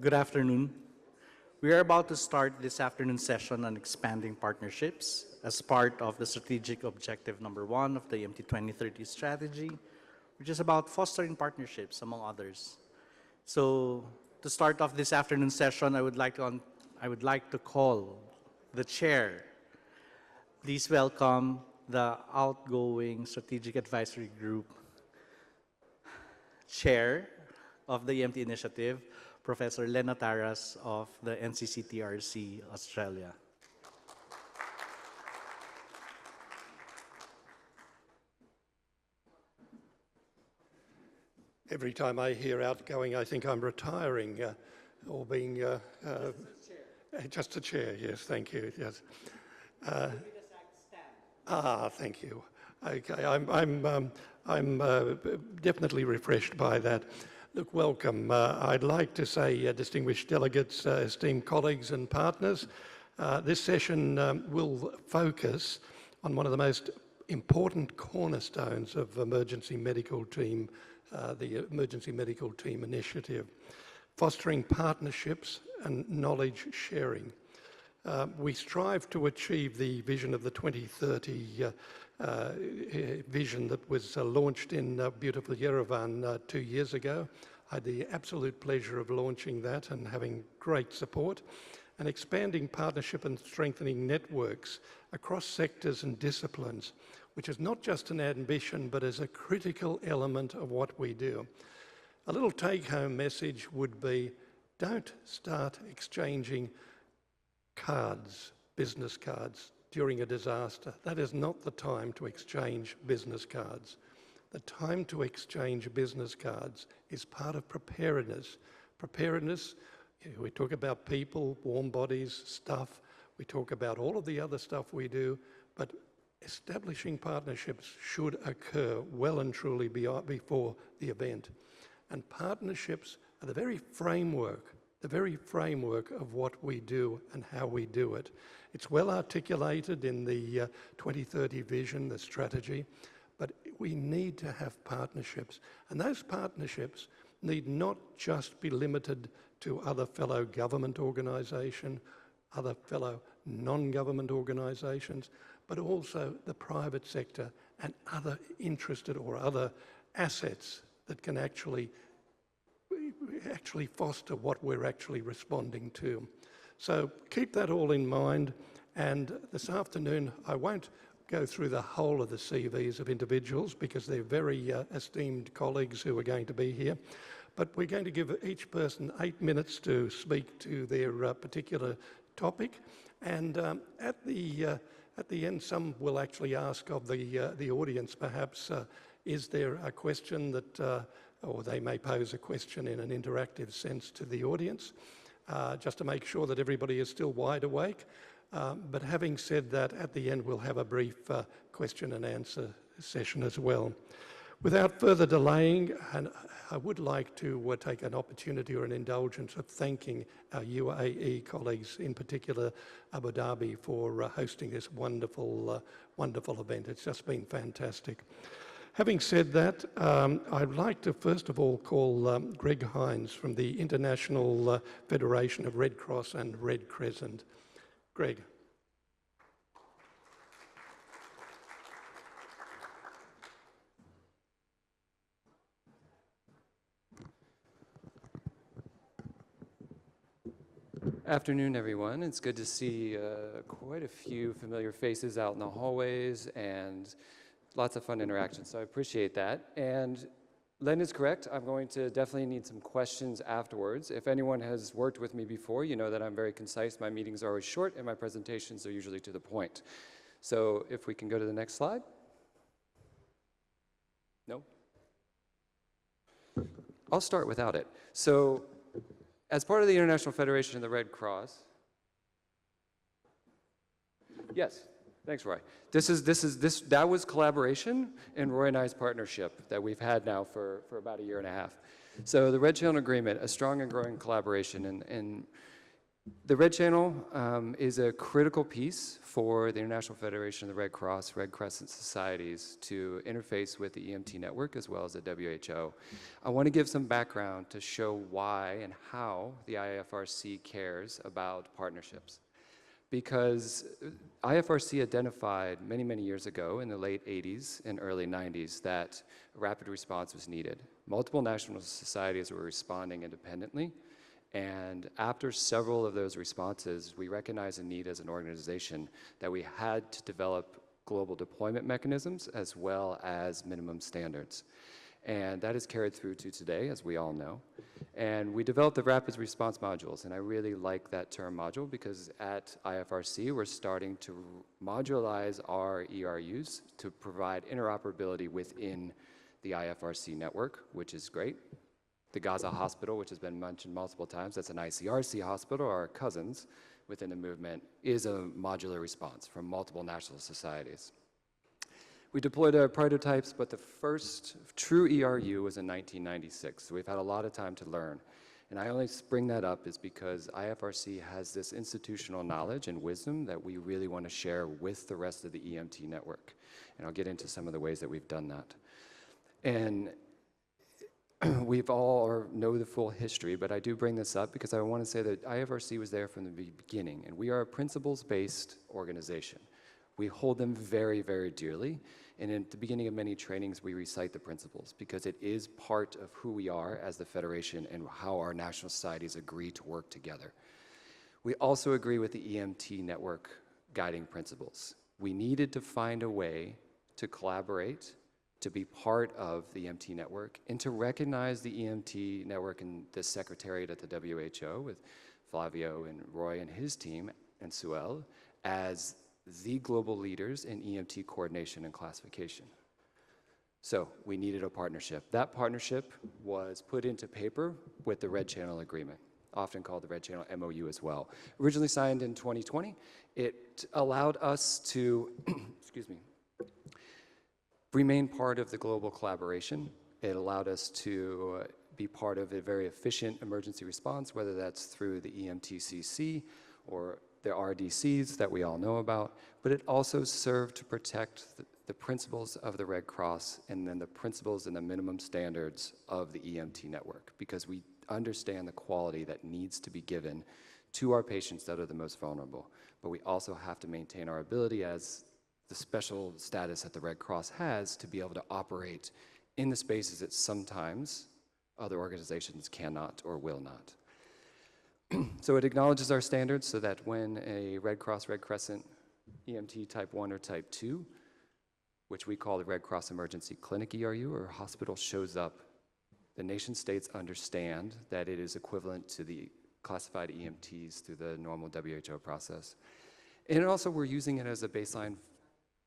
Good afternoon. We are about to start this afternoon session on expanding partnerships as part of the strategic objective number 1 of the EMT 2030 strategy, which is about fostering partnerships among others. So to start off this afternoon session, I would like to call the chair. Please welcome the outgoing Strategic Advisory Group Chair of the EMT Initiative, Professor Lena Taras of the NCCTRC Australia. Every time I hear outgoing, I think I'm retiring or being just a chair. Yes, thank you. Yes. Thank you. Okay, I'm definitely refreshed by that. Look, welcome. I'd like to say, distinguished delegates, esteemed colleagues and partners, this session will focus on one of the most important cornerstones of Emergency Medical Team, the Emergency Medical Team Initiative, fostering partnerships and knowledge sharing. We strive to achieve the vision of the 2030 vision that was launched in beautiful Yerevan 2 years ago. I had the absolute pleasure of launching that and having great support, and expanding partnership and strengthening networks across sectors and disciplines, which is not just an ambition, but is a critical element of what we do. A little take-home message would be, don't start exchanging cards, business cards, during a disaster. That is not the time to exchange business cards. The time to exchange business cards is part of preparedness. Preparedness, we talk about people, warm bodies, stuff. We talk about all of the other stuff we do, but establishing partnerships should occur well and truly before the event. And partnerships are the very framework of what we do and how we do it. It's well articulated in the 2030 vision, the strategy, but we need to have partnerships. And those partnerships need not just be limited to other fellow government organisations, other fellow non-government organisations, but also the private sector and other interested or other assets that can actually foster what we're actually responding to. So keep that all in mind, and this afternoon I won't go through the whole of the CVs of individuals because they're very esteemed colleagues who are going to be here, but we're going to give each person 8 minutes to speak to their particular topic, and at the end some will actually ask of the audience perhaps, is there a question that or they may pose a question in an interactive sense to the audience, just to make sure that everybody is still wide awake. But having said that, at the end we'll have a brief question and answer session as well. Without further delaying, and I would like to take an opportunity or an indulgence of thanking our UAE colleagues, in particular Abu Dhabi, for hosting this wonderful event. It's just been fantastic. Having said that, I'd like to first of all call Greg Hines from the International Federation of Red Cross and Red Crescent. Greg. Afternoon, everyone. It's good to see quite a few familiar faces out in the hallways and lots of fun interactions, so I appreciate that. And Len is correct. I'm going to definitely need some questions afterwards. If anyone has worked with me before, you know that I'm very concise. My meetings are always short, and my presentations are usually to the point. So if we can go to the next slide. No? I'll start without it. So as part of the International Federation of the Red Cross, yes. Thanks, Roy. That was collaboration and Roy and I's partnership that we've had now for about 1.5 years. So the Red Channel Agreement, a strong and growing collaboration, and The Red Channel is a critical piece for the International Federation of the Red Cross, Red Crescent Societies to interface with the EMT network as well as the WHO. I want to give some background to show why and how the IFRC cares about partnerships. Because IFRC identified many, many years ago in the late 80s and early 90s that rapid response was needed. Multiple national societies were responding independently. And after several of those responses, we recognized a need as an organization that we had to develop global deployment mechanisms as well as minimum standards. And that is carried through to today, as we all know. And we developed the rapid response modules, and I really like that term module because at IFRC, we're starting to modularize our ERUs to provide interoperability within the IFRC network, which is great. The Gaza Hospital, which has been mentioned multiple times, that's an ICRC hospital, our cousins within the movement, is a modular response from multiple national societies. We deployed our prototypes, but the first true ERU was in 1996, so we've had a lot of time to learn. And I only bring that up is because IFRC has this institutional knowledge and wisdom that we really want to share with the rest of the EMT network. And I'll get into some of the ways that we've done that. And we've all know the full history, but I do bring this up because I want to say that IFRC was there from the beginning, and we are a principles-based organization. We hold them very, very dearly, and at the beginning of many trainings, we recite the principles because it is part of who we are as the Federation and how our national societies agree to work together. We also agree with the EMT network guiding principles. We needed to find a way to collaborate, to be part of the EMT network, and to recognize the EMT network and the secretariat at the WHO with Flavio and Roy and his team and Suel as the global leaders in EMT coordination and classification. So we needed a partnership. That partnership was put into paper with the Red Channel Agreement, often called the Red Channel MOU as well. Originally signed in 2020, it allowed us to, excuse me, remain part of the global collaboration. It allowed us to be part of a very efficient emergency response, whether that's through the EMTCC or the RDCs that we all know about, but it also served to protect the principles of the Red Cross and then the principles and the minimum standards of the EMT network, because we understand the quality that needs to be given to our patients that are the most vulnerable. But we also have to maintain our ability as the special status that the Red Cross has to be able to operate in the spaces that sometimes other organizations cannot or will not. So it acknowledges our standards so that when a Red Cross, Red Crescent EMT type 1 or type 2, which we call the Red Cross Emergency Clinic ERU or hospital shows up, the nation states understand that it is equivalent to the classified EMTs through the normal WHO process. And also we're using it as a baseline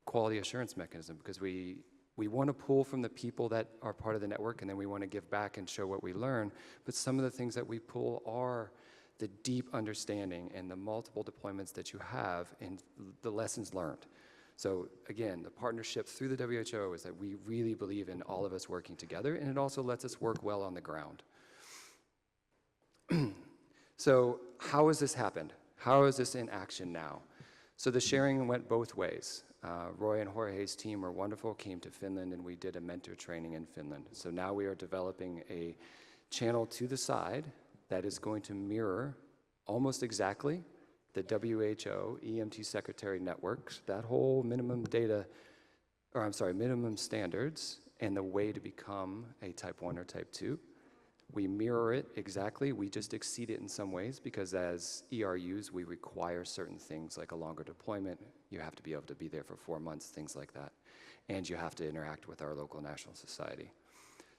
quality assurance mechanism because we want to pull from the people that are part of the network and then we want to give back and show what we learn. But some of the things that we pull are the deep understanding and the multiple deployments that you have and the lessons learned. So again, the partnership through the WHO is that we really believe in all of us working together, and it also lets us work well on the ground. So how has this happened? How is this in action now? So the sharing went both ways. Roy and Jorge's team were wonderful, came to Finland, and we did a mentor training in Finland. So now we are developing a channel to the side that is going to mirror almost exactly the WHO EMT Secretary networks, that whole minimum standards, and the way to become a type 1 or type 2. We mirror it exactly, we just exceed it in some ways because as ERUs, we require certain things like a longer deployment. You have to be able to be there for 4 months, things like that. And you have to interact with our local national society.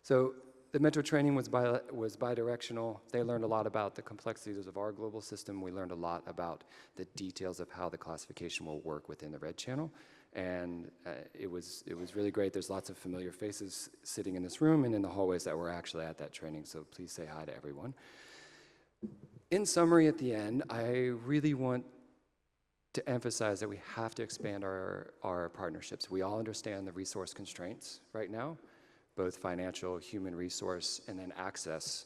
So the mentor training was bidirectional. They learned a lot about the complexities of our global system. We learned a lot about the details of how the classification will work within the Red Channel. And it was really great. There's lots of familiar faces sitting in this room and in the hallways that were actually at that training, so please say hi to everyone. In summary, at the end, I really want to emphasize that we have to expand our partnerships. We all understand the resource constraints right now, both financial, human resource, and then access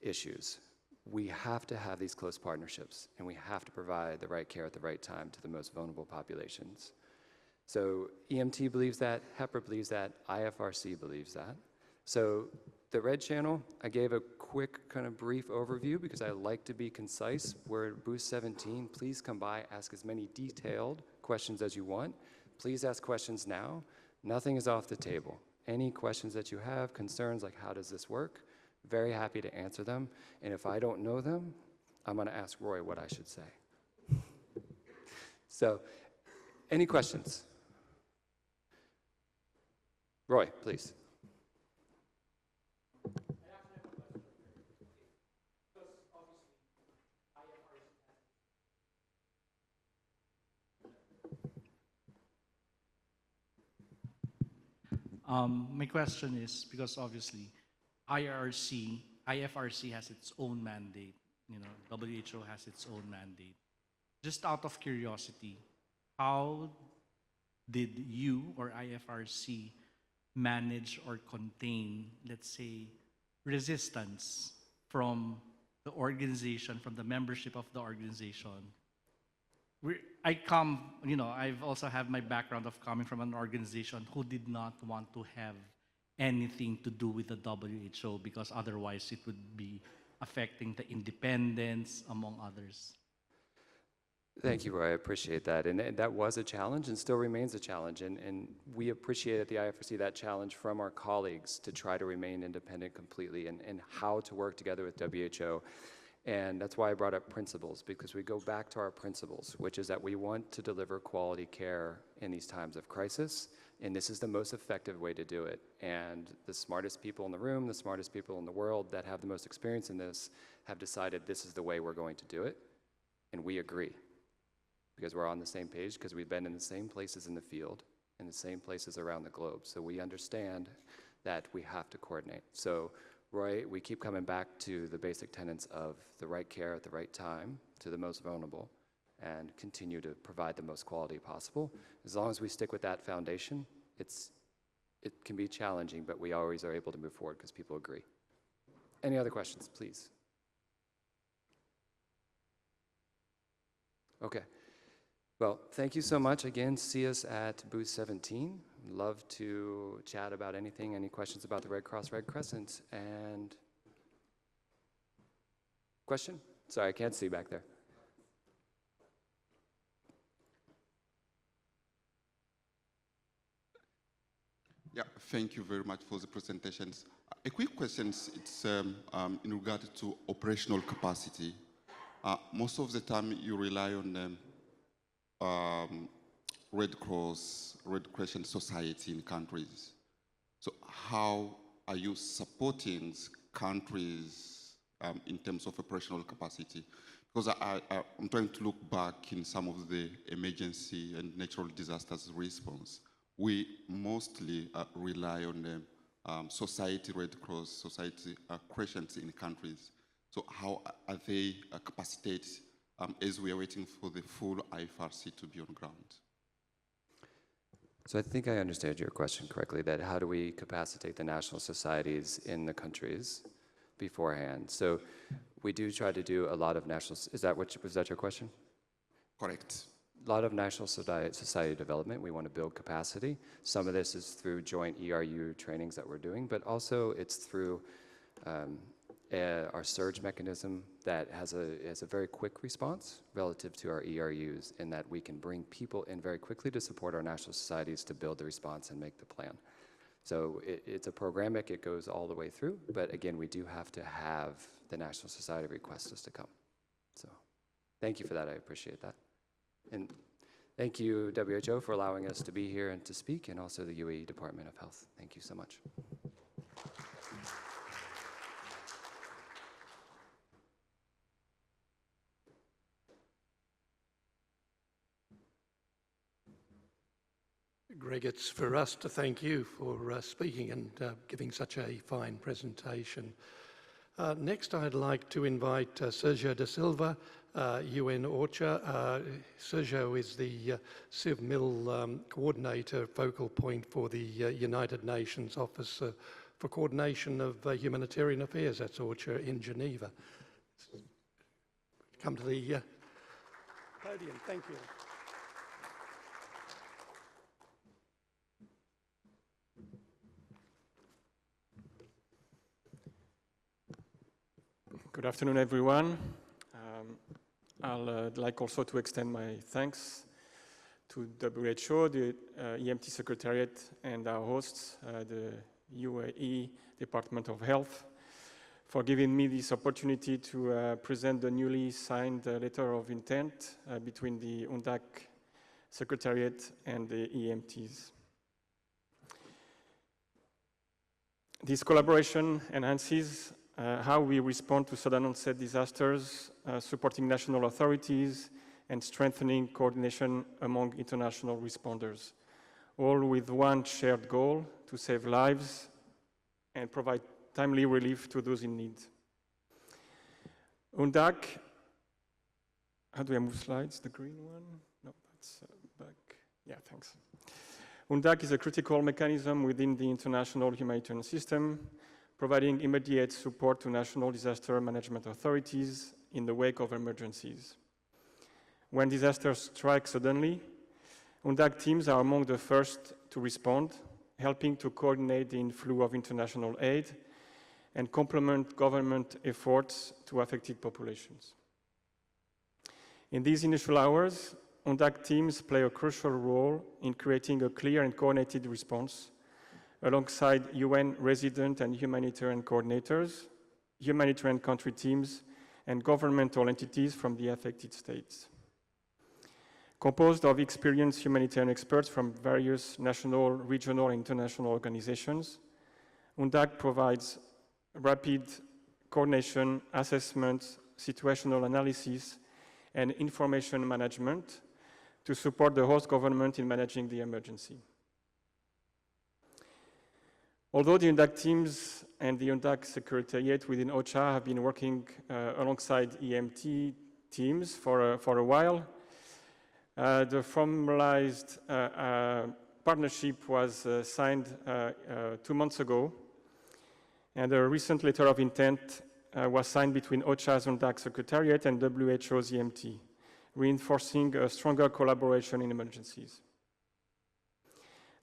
issues. we have to have these close partnerships, and we have to provide the right care at the right time to the most vulnerable populations. So EMT believes that, HEPR believes that, IFRC believes that. So the red channel, I gave a quick kind of brief overview because I like to be concise. We're at booth 17. Please come by, ask as many detailed questions as you want. Please ask questions now. Nothing is off the table. Any questions that you have, concerns like how does this work, very happy to answer them. And if I don't know them, I'm going to ask Roy what I should say. So, any questions? Roy, please. My question is, because obviously IFRC has its own mandate, WHO has its own mandate. Just out of curiosity, how did you or IFRC manage or contain, let's say, resistance from the organization, from the membership of the organization? I've also have my background of coming from an organization who did not want to have anything to do with the WHO because otherwise it would be affecting the independence, among others. Thank you, Roy. I appreciate that. And that was a challenge and still remains a challenge. And we appreciate at the IFRC that challenge from our colleagues to try to remain independent completely and how to work together with WHO. And that's why I brought up principles, because we go back to our principles, which is that we want to deliver quality care in these times of crisis, and this is the most effective way to do it. And the smartest people in the room, the smartest people in the world that have the most experience in this have decided this is the way we're going to do it, and we agree, because we're on the same page, because we've been in the same places in the field, in the same places around the globe, so we understand that we have to coordinate. So Roy, we keep coming back to the basic tenets of the right care at the right time to the most vulnerable and continue to provide the most quality possible. As long as we stick with that foundation, it can be challenging, but we always are able to move forward because people agree. Any other questions, please? Okay. Well, thank you so much. Again, see us at booth 17. Love to chat about anything, any questions about the Red Cross, Red Crescent. And question? Sorry, I can't see back there. Yeah, thank you very much for the presentations. A quick question, it's in regard to operational capacity. Most of the time you rely on Red Cross, Red Crescent Society in countries. So how are you supporting countries in terms of operational capacity? Because I'm trying to look back in some of the emergency and natural disasters response. We mostly rely on the society, Red Cross, society crescents in countries. So how are they capacitated as we are waiting for the full IFRC to be on ground? So I think I understood your question correctly, that how do we capacitate the national societies in the countries beforehand? So we do try to do a lot of national, was that your question? Correct. A lot of national society development. We want to build capacity. Some of this is through joint ERU trainings that we're doing, but also it's through our surge mechanism that has a very quick response relative to our ERUs, in that we can bring people in very quickly to support our national societies to build the response and make the plan. So it's a programmatic, it goes all the way through, but again, we do have to have the national society request us to come. So thank you for that, I appreciate that. And thank you, WHO, for allowing us to be here and to speak, and also the UAE Department of Health. Thank you so much. Greg, it's for us to thank you for speaking and giving such a fine presentation. Next, I'd like to invite Sergio da Silva, UN OCHA. Sergio is the CivMil coordinator, focal point for the United Nations Office for Coordination of Humanitarian Affairs, that's OCHA in Geneva. come to the podium. Thank you. Good afternoon, everyone. I'd like also to extend my thanks to WHO, the EMT Secretariat, and our hosts, the UAE Department of Health, for giving me this opportunity to present the newly signed letter of intent between the UNDAC Secretariat and the EMTs. This collaboration enhances how we respond to sudden onset disasters, supporting national authorities, and strengthening coordination among international responders, all with one shared goal: to save lives and provide timely relief to those in need. UNDAC, how do I move slides? The green one? No, that's back. Yeah, thanks. UNDAC is a critical mechanism within the international humanitarian system, providing immediate support to national disaster management authorities in the wake of emergencies. When disasters strike suddenly, UNDAC teams are among the first to respond, helping to coordinate the inflow of international aid and complement government efforts to affected populations. In these initial hours, UNDAC teams play a crucial role in creating a clear and coordinated response alongside UN resident and humanitarian coordinators, humanitarian country teams, and governmental entities from the affected states. Composed of experienced humanitarian experts from various national, regional, and international organizations, UNDAC provides rapid coordination, assessment, situational analysis, and information management to support the host government in managing the emergency. Although the UNDAC teams and the UNDAC Secretariat within OCHA have been working alongside EMT teams for a while, the formalized partnership was signed 2 months ago, and a recent letter of intent was signed between OCHA's UNDAC Secretariat and WHO's EMT, reinforcing a stronger collaboration in emergencies.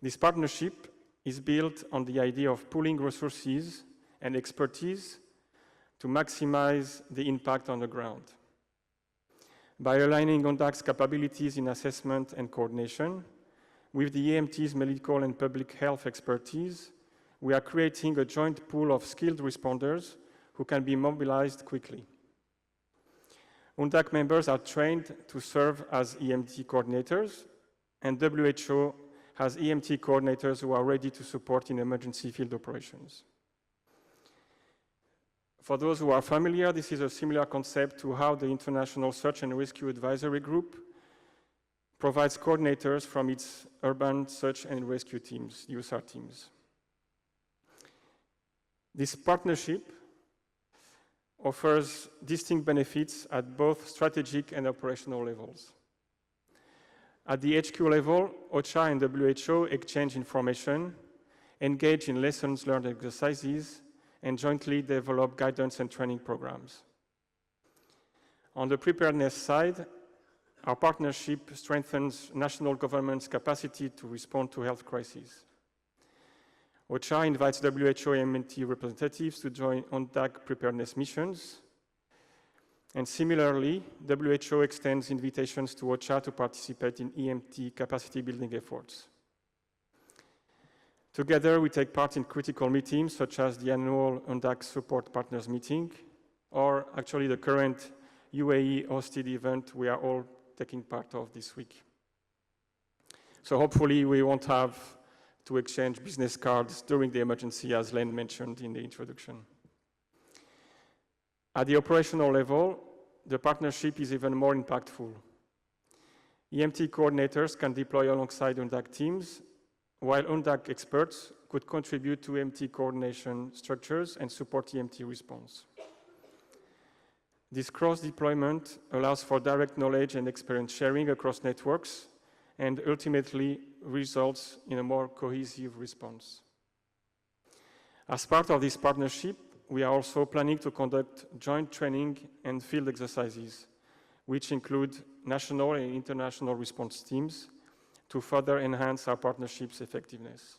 This partnership is built on the idea of pooling resources and expertise to maximize the impact on the ground. By aligning UNDAC's capabilities in assessment and coordination with the EMT's medical and public health expertise, we are creating a joint pool of skilled responders who can be mobilized quickly. UNDAC members are trained to serve as EMT coordinators, and WHO has EMT coordinators who are ready to support in emergency field operations. For those who are familiar, this is a similar concept to how the International Search and Rescue Advisory Group provides coordinators from its urban search and rescue teams, USAR teams. This partnership offers distinct benefits at both strategic and operational levels. At the HQ level, OCHA and WHO exchange information, engage in lessons learned exercises, and jointly develop guidance and training programs. On the preparedness side, our partnership strengthens national governments' capacity to respond to health crises. OCHA invites WHO EMT representatives to join UNDAC preparedness missions. And similarly, WHO extends invitations to OCHA to participate in EMT capacity building efforts. Together, we take part in critical meetings such as the annual UNDAC Support Partners meeting, or actually the current UAE hosted event we are all taking part of this week. So hopefully we won't have to exchange business cards during the emergency, as Len mentioned in the introduction. At the operational level, the partnership is even more impactful. EMT coordinators can deploy alongside UNDAC teams, while UNDAC experts could contribute to EMT coordination structures and support EMT response. This cross-deployment allows for direct knowledge and experience sharing across networks and ultimately results in a more cohesive response. As part of this partnership, we are also planning to conduct joint training and field exercises, which include national and international response teams to further enhance our partnership's effectiveness.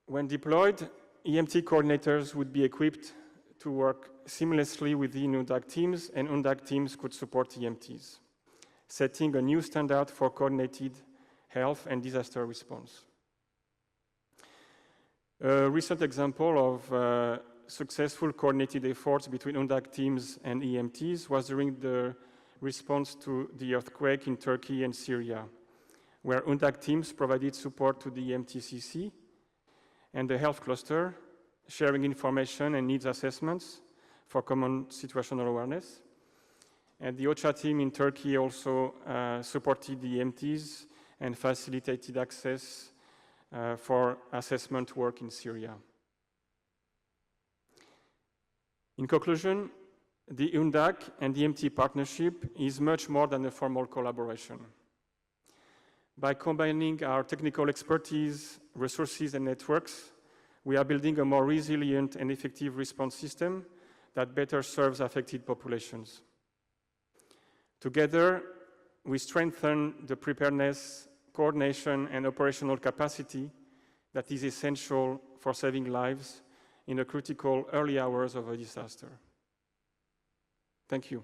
When deployed, EMT coordinators would be equipped to work seamlessly within UNDAC teams, and UNDAC teams could support EMTs, setting a new standard for coordinated health and disaster response. A recent example of successful coordinated efforts between UNDAC teams and EMTs was during the response to the earthquake in Turkey and Syria, where UNDAC teams provided support to the EMTCC and the health cluster, sharing information and needs assessments for common situational awareness. And the OCHA team in Turkey also supported the EMTs and facilitated access for assessment work in Syria. In conclusion, the UNDAC and EMT partnership is much more than a formal collaboration. By combining our technical expertise, resources, and networks, we are building a more resilient and effective response system that better serves affected populations. Together, we strengthen the preparedness, coordination, and operational capacity that is essential for saving lives in the critical early hours of a disaster. Thank you.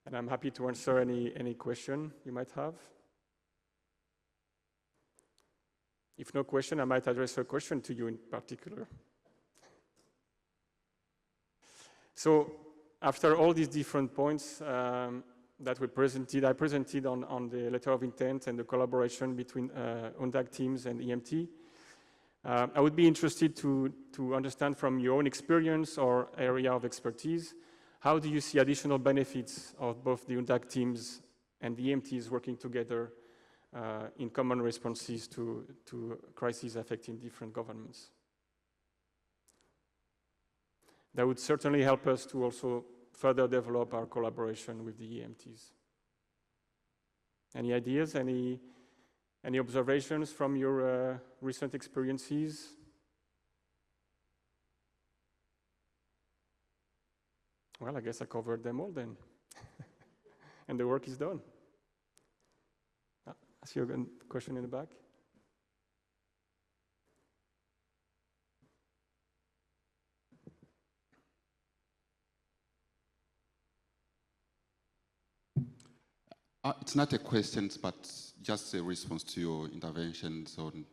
And I'm happy to answer any question you might have. If no question, I might address a question to you in particular. So after all these different points that we presented, I presented on the letter of intent and the collaboration between UNDAC teams and EMT. I would be interested to understand from your own experience or area of expertise, how do you see additional benefits of both the UNDAC teams and the EMTs working together in common responses to crises affecting different governments? That would certainly help us to also further develop our collaboration with the EMTs. Any ideas, any observations from your recent experiences? Well, I guess I covered them all then. And the work is done. I see a question in the back. It's not a question, but just a response to your interventions on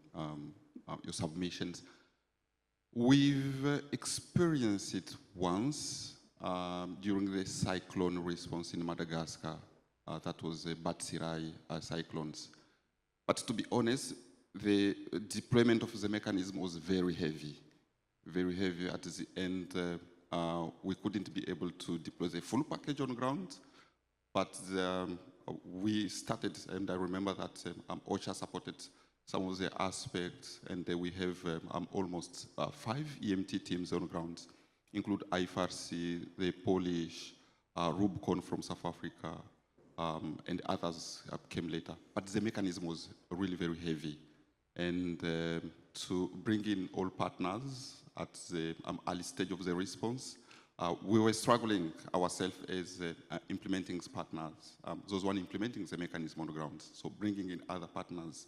your submissions. We've experienced it once during the cyclone response in Madagascar. That was the Batsirai cyclones. But to be honest, the deployment of the mechanism was very heavy. Very heavy. At the end, we couldn't be able to deploy the full package on ground, but we started, and I remember that OCHA supported some of the aspects, and we have almost 5 EMT teams on ground, include IFRC, the Polish, Rubicon from South Africa, and others came later. But the mechanism was really very heavy. And to bring in all partners at the early stage of the response, we were struggling ourselves as implementing partners, those one implementing the mechanism on the ground. So bringing in other partners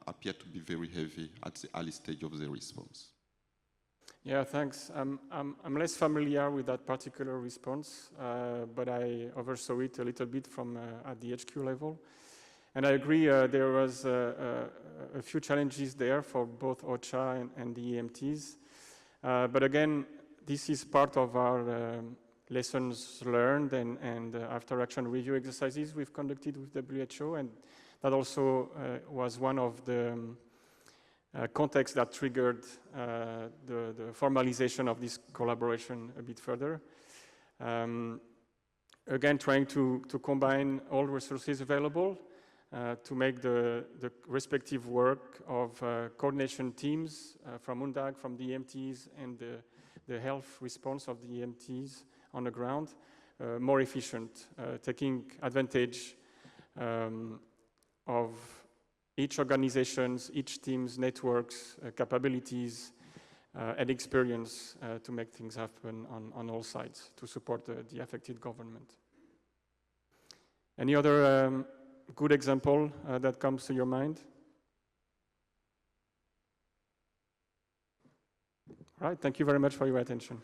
appeared to be very heavy at the early stage of the response. Yeah, thanks. I'm less familiar with that particular response, but I oversaw it a little bit from at the HQ level. And I agree, there was a few challenges there for both OCHA and the EMTs. But again, this is part of our lessons learned and after action review exercises we've conducted with WHO, and that also was one of the context that triggered the formalization of this collaboration a bit further. Again, trying to combine all resources available to make the respective work of coordination teams from UNDAC, from the EMTs, and the health response of the EMTs on the ground more efficient, taking advantage of each organization's, each team's networks, capabilities, and experience to make things happen on all sides to support the affected government. Any other good example that comes to your mind? All right, thank you very much for your attention.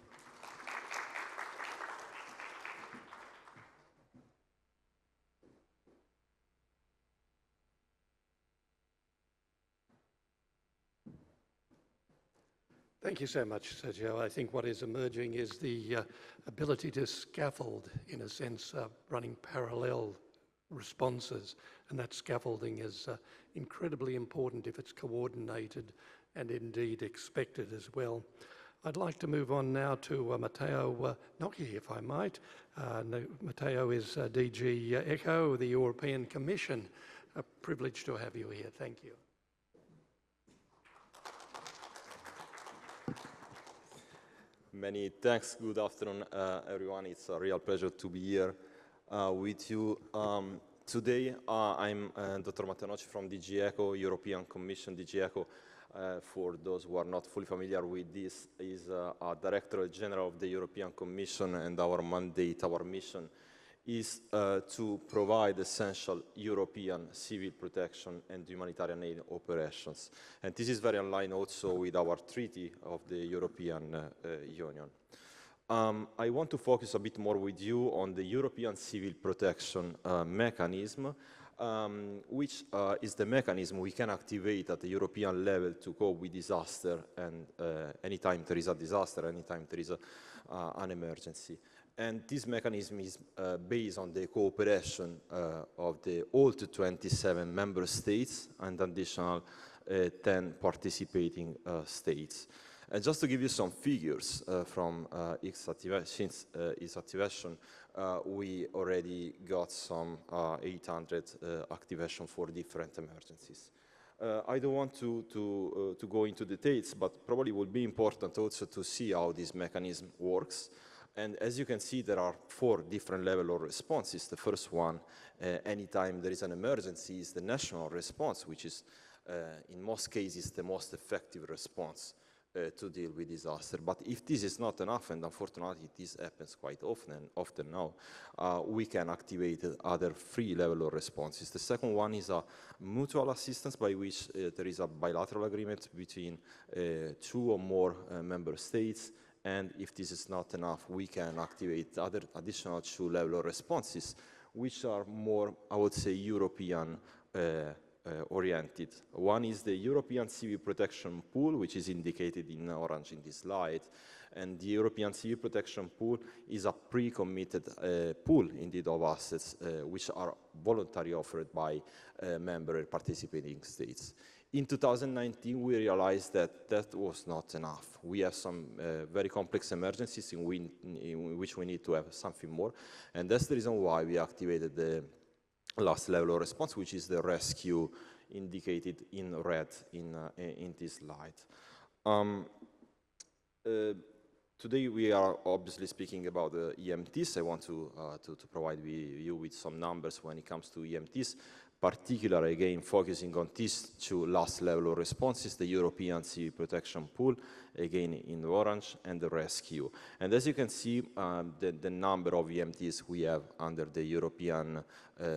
Thank you so much, Sergio. I think what is emerging is the ability to scaffold, in a sense, running parallel responses. And that scaffolding is incredibly important if it's coordinated and indeed expected as well. I'd like to move on now to Matteo Gnocchi, if I might. Matteo is DG ECHO, the European Commission. A privilege to have you here. Thank you. Many thanks. Good afternoon, everyone. It's a real pleasure to be here with you today. I'm Dr. Matteo Gnocchi from DG ECHO, European Commission. DG ECHO, for those who are not fully familiar with this, is a Directorate General of the European Commission, and our mandate, our mission, is to provide essential European civil protection and humanitarian aid operations. And this is very in line also with our Treaty of the European Union. I want to focus a bit more with you on the European Civil Protection Mechanism, which is the mechanism we can activate at the European level to cope with disaster, and anytime there is a disaster, anytime there is an emergency. And this mechanism is based on the cooperation of the all 27 member states and additional 10 participating states. And just to give you some figures from its activation, we already got some 800 activation for different emergencies. I don't want to go into details, but probably would be important also to see how this mechanism works. And as you can see, there are 4 different levels of responses. The first one, anytime there is an emergency, is the national response, which is, in most cases, the most effective response to deal with disaster. But if this is not enough, and unfortunately this happens quite often now, we can activate other 3 levels of responses. The second one is a mutual assistance, by which there is a bilateral agreement between 2 or more member states. And if this is not enough, we can activate other additional 2 levels of responses, which are more, I would say, European oriented. One is the European Civil Protection Pool, which is indicated in orange in this slide. And the European Civil Protection Pool is a pre-committed pool, indeed, of assets, which are voluntarily offered by member participating states. In 2019, we realized that that was not enough. We have some very complex emergencies in which we need to have something more. And that's the reason why we activated the last level of response, which is the rescue indicated in red in this slide. Today we are obviously speaking about the EMTs. I want to provide you with some numbers when it comes to EMTs. Particularly, again, focusing on these 2 last level of responses, the European Civil Protection Pool, again in orange, and the rescue. And as you can see, the number of EMTs we have under the European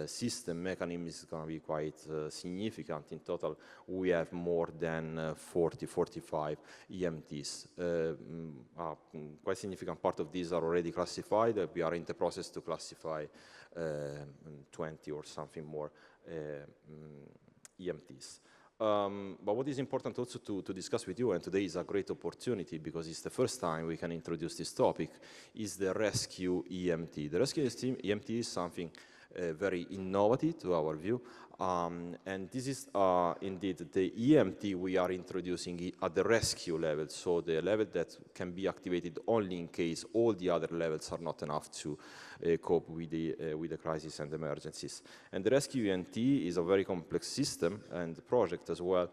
system mechanism is going to be quite significant. In total, we have more than 45 EMTs. Quite significant part of these are already classified. We are in the process to classify 20 or something more EMTs. But what is important also to discuss with you, and today is a great opportunity because it's the first time we can introduce this topic, is the rescue EMT. The rescue EMT is something very innovative to our view, and this is indeed the EMT we are introducing at the rescue level, so the level that can be activated only in case all the other levels are not enough to cope with the crisis and emergencies. And the rescue EMT is a very complex system and project as well,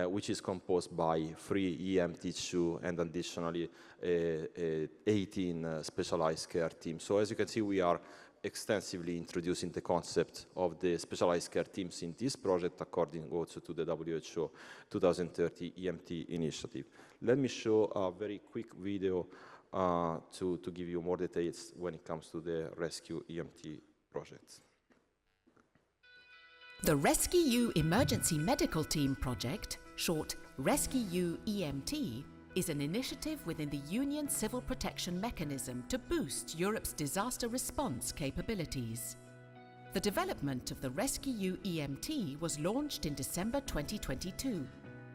which is composed by 3 EMT2 and additionally 18 specialized care teams. So as you can see, we are extensively introducing the concept of the specialized care teams in this project, according also to the WHO 2030 EMT initiative. Let me show a very quick video to give you more details when it comes to the Rescue EMT project. The Rescue Emergency Medical Team project, short Rescue EMT, is an initiative within the Union Civil Protection Mechanism to boost Europe's disaster response capabilities. The development of the Rescue EMT was launched in December 2022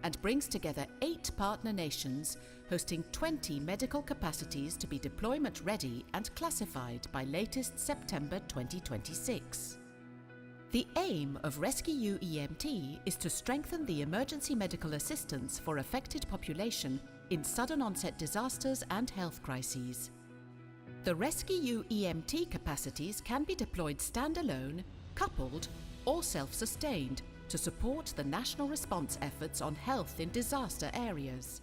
and brings together 8 partner nations hosting 20 medical capacities to be deployment ready and classified by latest September 2026. The aim of Rescue EMT is to strengthen the emergency medical assistance for affected population in sudden onset disasters and health crises. The Rescue EMT capacities can be deployed standalone, coupled, or self-sustained to support the national response efforts on health in disaster areas.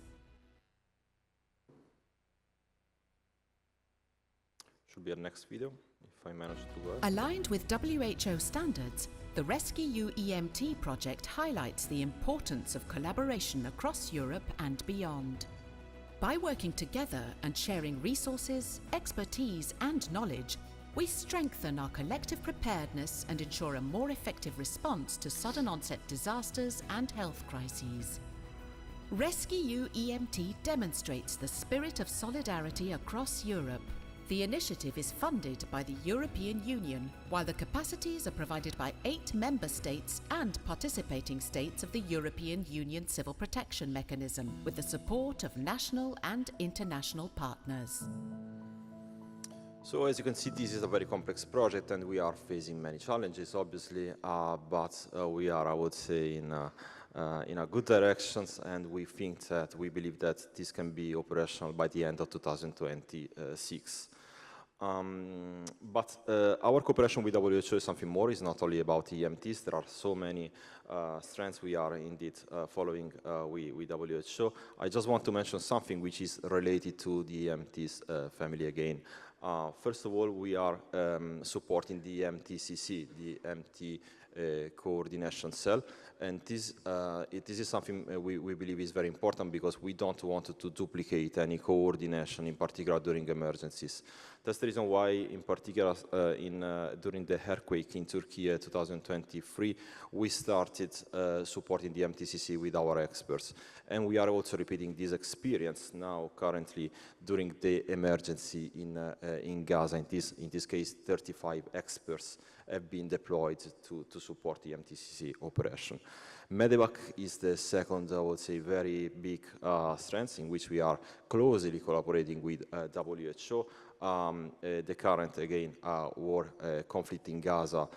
Should be our next video, if I manage to work. Aligned with WHO standards, the Rescue EMT project highlights the importance of collaboration across Europe and beyond. By working together and sharing resources, expertise, and knowledge, we strengthen our collective preparedness and ensure a more effective response to sudden onset disasters and health crises. Rescue EMT demonstrates the spirit of solidarity across Europe. The initiative is funded by the European Union, while the capacities are provided by 8 member states and participating states of the European Union Civil Protection Mechanism, with the support of national and international partners. So as you can see, this is a very complex project and we are facing many challenges, obviously, but we are, I would say, in a good directions, and we believe that this can be operational by the end of 2026. But our cooperation with WHO is something more. It's not only about EMTs. There are so many strands we are indeed following with WHO. I just want to mention something which is related to the EMTs family again. First of all, we are supporting the EMTCC, the EMT coordination cell, and this is something we believe is very important because we don't want to duplicate any coordination, in particular during emergencies. That's the reason why, in particular, during the earthquake in Turkey 2023, we started supporting the MTCC with our experts. And we are also repeating this experience now, currently, during the emergency in Gaza. In this case, 35 experts have been deployed to support the MTCC operation. Medevac is the second, I would say, very big strength in which we are closely collaborating with WHO. The current, again, war conflict in Gaza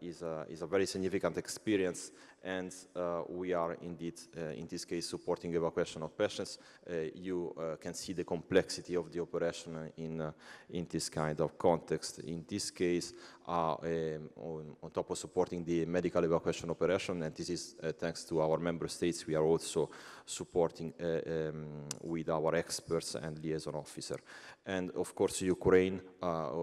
is a very significant experience, and we are indeed, in this case, supporting evacuation of patients. You can see the complexity of the operation in this kind of context. In this case, on top of supporting the medical evacuation operation, and this is thanks to our member states, we are also supporting with our experts and liaison officer. And of course, Ukraine,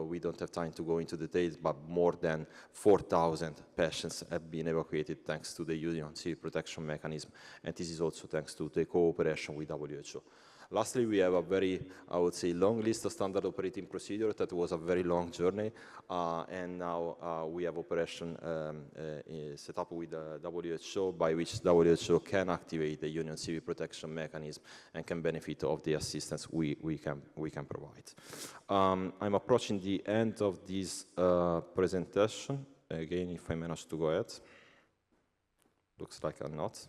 we don't have time to go into details, but more than 4,000 patients have been evacuated thanks to the Union Civil Protection Mechanism, and this is also thanks to the cooperation with WHO. Lastly, we have a very, I would say, long list of standard operating procedures. That was a very long journey, and now we have operation set up with WHO, by which WHO can activate the Union Civil Protection Mechanism and can benefit of the assistance we can provide. I'm approaching the end of this presentation. Again, if I manage to go ahead. Looks like I'm not.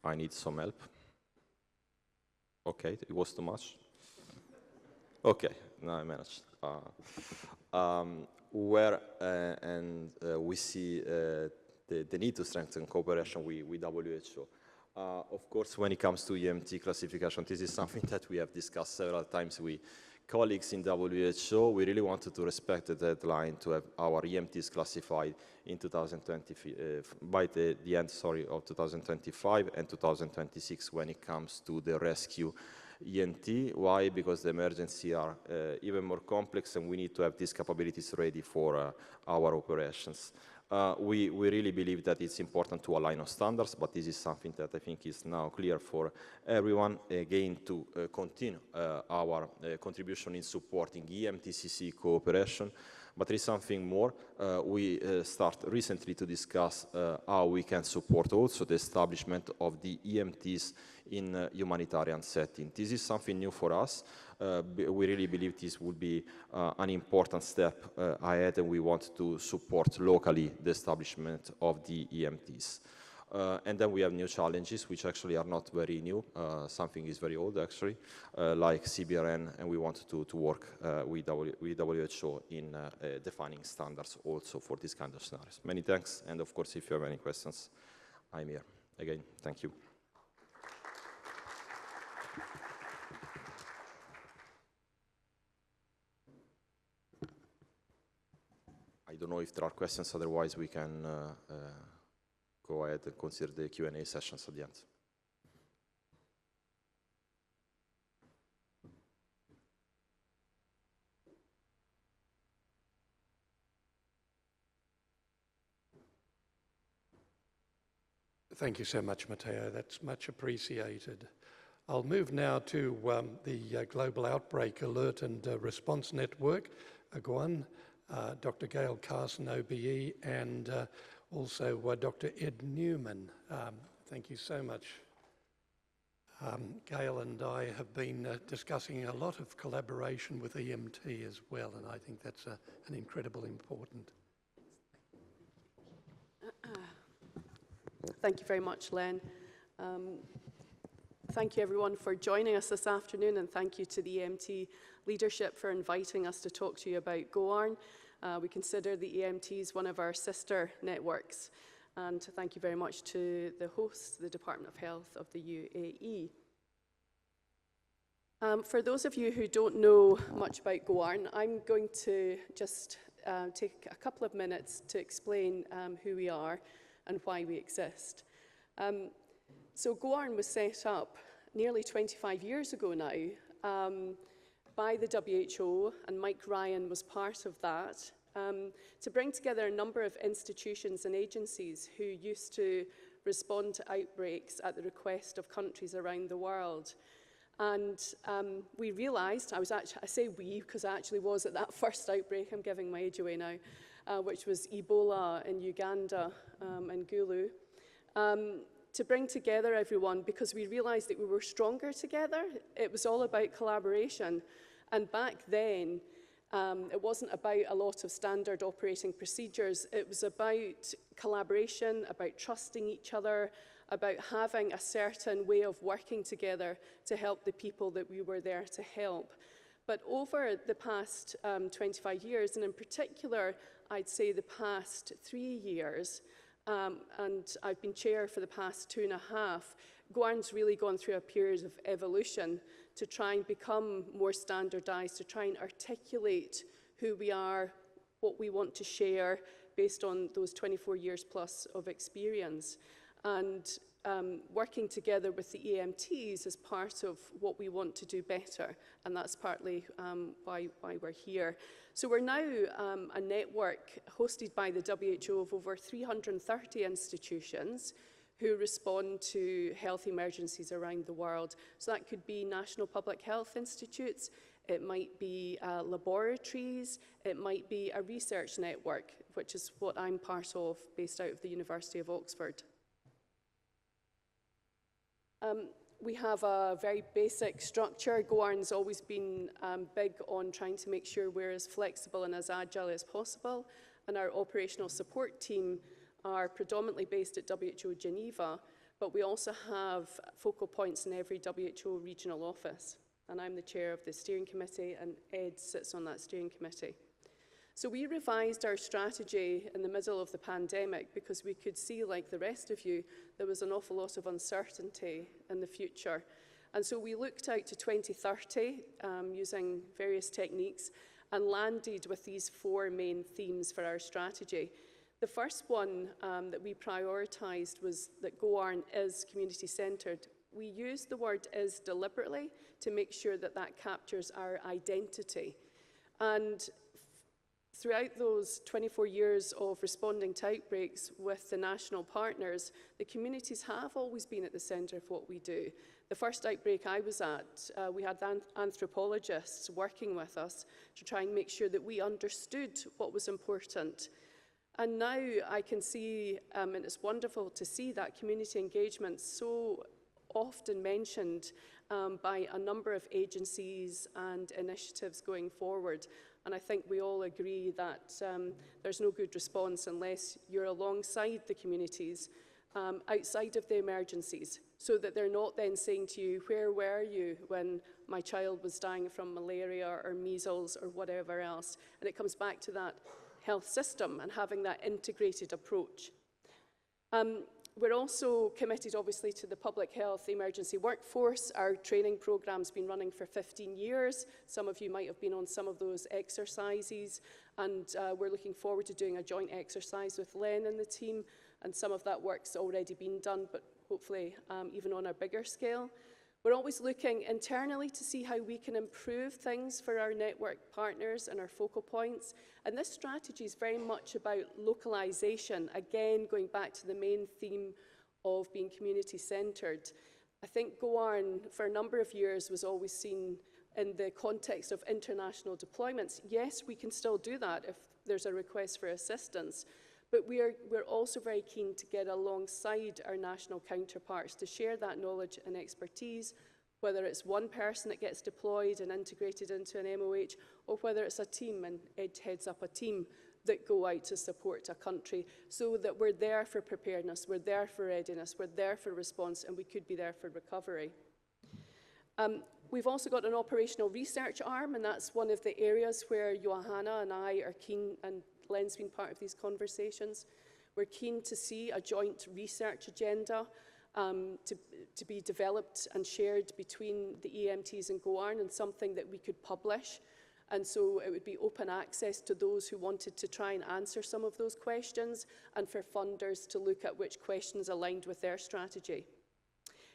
I need some help. Okay, it was too much. Okay, now I managed. We see the need to strengthen cooperation with WHO. Of course, when it comes to EMT classification, this is something that we have discussed several times with colleagues in WHO. We really wanted to respect the deadline to have our EMTs classified in 2020, by the end of 2025 and 2026 when it comes to the rescue EMT. Why? Because the emergency are even more complex and we need to have these capabilities ready for our operations. We really believe that it's important to align on standards, but this is something that I think is now clear for everyone, again, to continue our contribution in supporting EMTCC cooperation. But there is something more. We start recently to discuss how we can support also the establishment of the EMTs in humanitarian setting. This is something new for us. We really believe this would be an important step ahead, and we want to support locally the establishment of the EMTs. And then we have new challenges, which actually are not very new. Something is very old, actually, like CBRN, and we want to work with WHO in defining standards also for this kind of scenarios. Many thanks, and of course, if you have any questions, I'm here. Again, thank you. I don't know if there are questions, otherwise we can go ahead and consider the Q&A sessions at the end. Thank you so much, Matteo. That's much appreciated. I'll move now to the Global Outbreak Alert and Response Network, GOAN, Dr. Gail Carson, OBE, and also Dr. Ed Newman. Thank you so much. Gail and I have been discussing a lot of collaboration with EMT as well, and I think that's an incredible important. Thank you very much, Len. Thank you everyone for joining us this afternoon, and thank you to the EMT leadership for inviting us to talk to you about GOARN. We consider the EMTs one of our sister networks, and thank you very much to the host, the Department of Health of the UAE. For those of you who don't know much about GOARN, I'm going to just take a couple of minutes to explain who we are and why we exist. So GOARN was set up nearly 25 years ago now by the WHO, and Mike Ryan was part of that, to bring together a number of institutions and agencies who used to respond to outbreaks at the request of countries around the world. And we realized, I say we because I actually was at that first outbreak, I'm giving my age away now, which was Ebola in Uganda and Gulu, to bring together everyone because we realized that we were stronger together. It was all about collaboration. And back then, it wasn't about a lot of standard operating procedures. It was about collaboration, about trusting each other, about having a certain way of working together to help the people that we were there to help. But over the past 25 years, and in particular, I'd say the past 3 years, and I've been chair for the past 2.5, GOARN's really gone through a period of evolution to try and become more standardized, to try and articulate who we are, what we want to share based on those 24 years plus of experience. And working together with the EMTs is part of what we want to do better, and that's partly why we're here. So we're now a network hosted by the WHO of over 330 institutions who respond to health emergencies around the world. So that could be national public health institutes, it might be laboratories, it might be a research network, which is what I'm part of, based out of the University of Oxford. We have a very basic structure. GOARN's always been big on trying to make sure we're as flexible and as agile as possible, and our operational support team are predominantly based at WHO Geneva, but we also have focal points in every WHO regional office. And I'm the chair of the steering committee, and Ed sits on that steering committee. So we revised our strategy in the middle of the pandemic because we could see, like the rest of you, there was an awful lot of uncertainty in the future. And so we looked out to 2030 using various techniques and landed with these 4 main themes for our strategy. The first one that we prioritised was that GOARN is community-centred. we use the word is deliberately to make sure that that captures our identity. And throughout those 24 years of responding to outbreaks with the national partners, the communities have always been at the centre of what we do. The first outbreak I was at, we had anthropologists working with us to try and make sure that we understood what was important. And now I can see, and it's wonderful to see that community engagement so often mentioned by a number of agencies and initiatives going forward. And I think we all agree that there's no good response unless you're alongside the communities outside of the emergencies, so that they're not then saying to you, where were you when my child was dying from malaria or measles or whatever else? And it comes back to that health system and having that integrated approach. We're also committed, obviously, to the public health emergency workforce. Our training program's been running for 15 years. Some of you might have been on some of those exercises, and we're looking forward to doing a joint exercise with Len and the team, and some of that work's already been done, but hopefully even on a bigger scale. We're always looking internally to see how we can improve things for our network partners and our focal points. And this strategy is very much about localization, again, going back to the main theme of being community-centred. I think GOARN, for a number of years, was always seen in the context of international deployments. Yes, we can still do that if there's a request for assistance, but we're also very keen to get alongside our national counterparts to share that knowledge and expertise, whether it's one person that gets deployed and integrated into an MOH, or whether it's a team and Ed heads up a team that go out to support a country, so that we're there for preparedness, we're there for readiness, we're there for response, and we could be there for recovery. We've also got an operational research arm, and that's one of the areas where Johanna and I are keen, and Len's been part of these conversations. We're keen to see a joint research agenda to be developed and shared between the EMTs and GOARN, and something that we could publish. And so it would be open access to those who wanted to try and answer some of those questions, and for funders to look at which questions aligned with their strategy.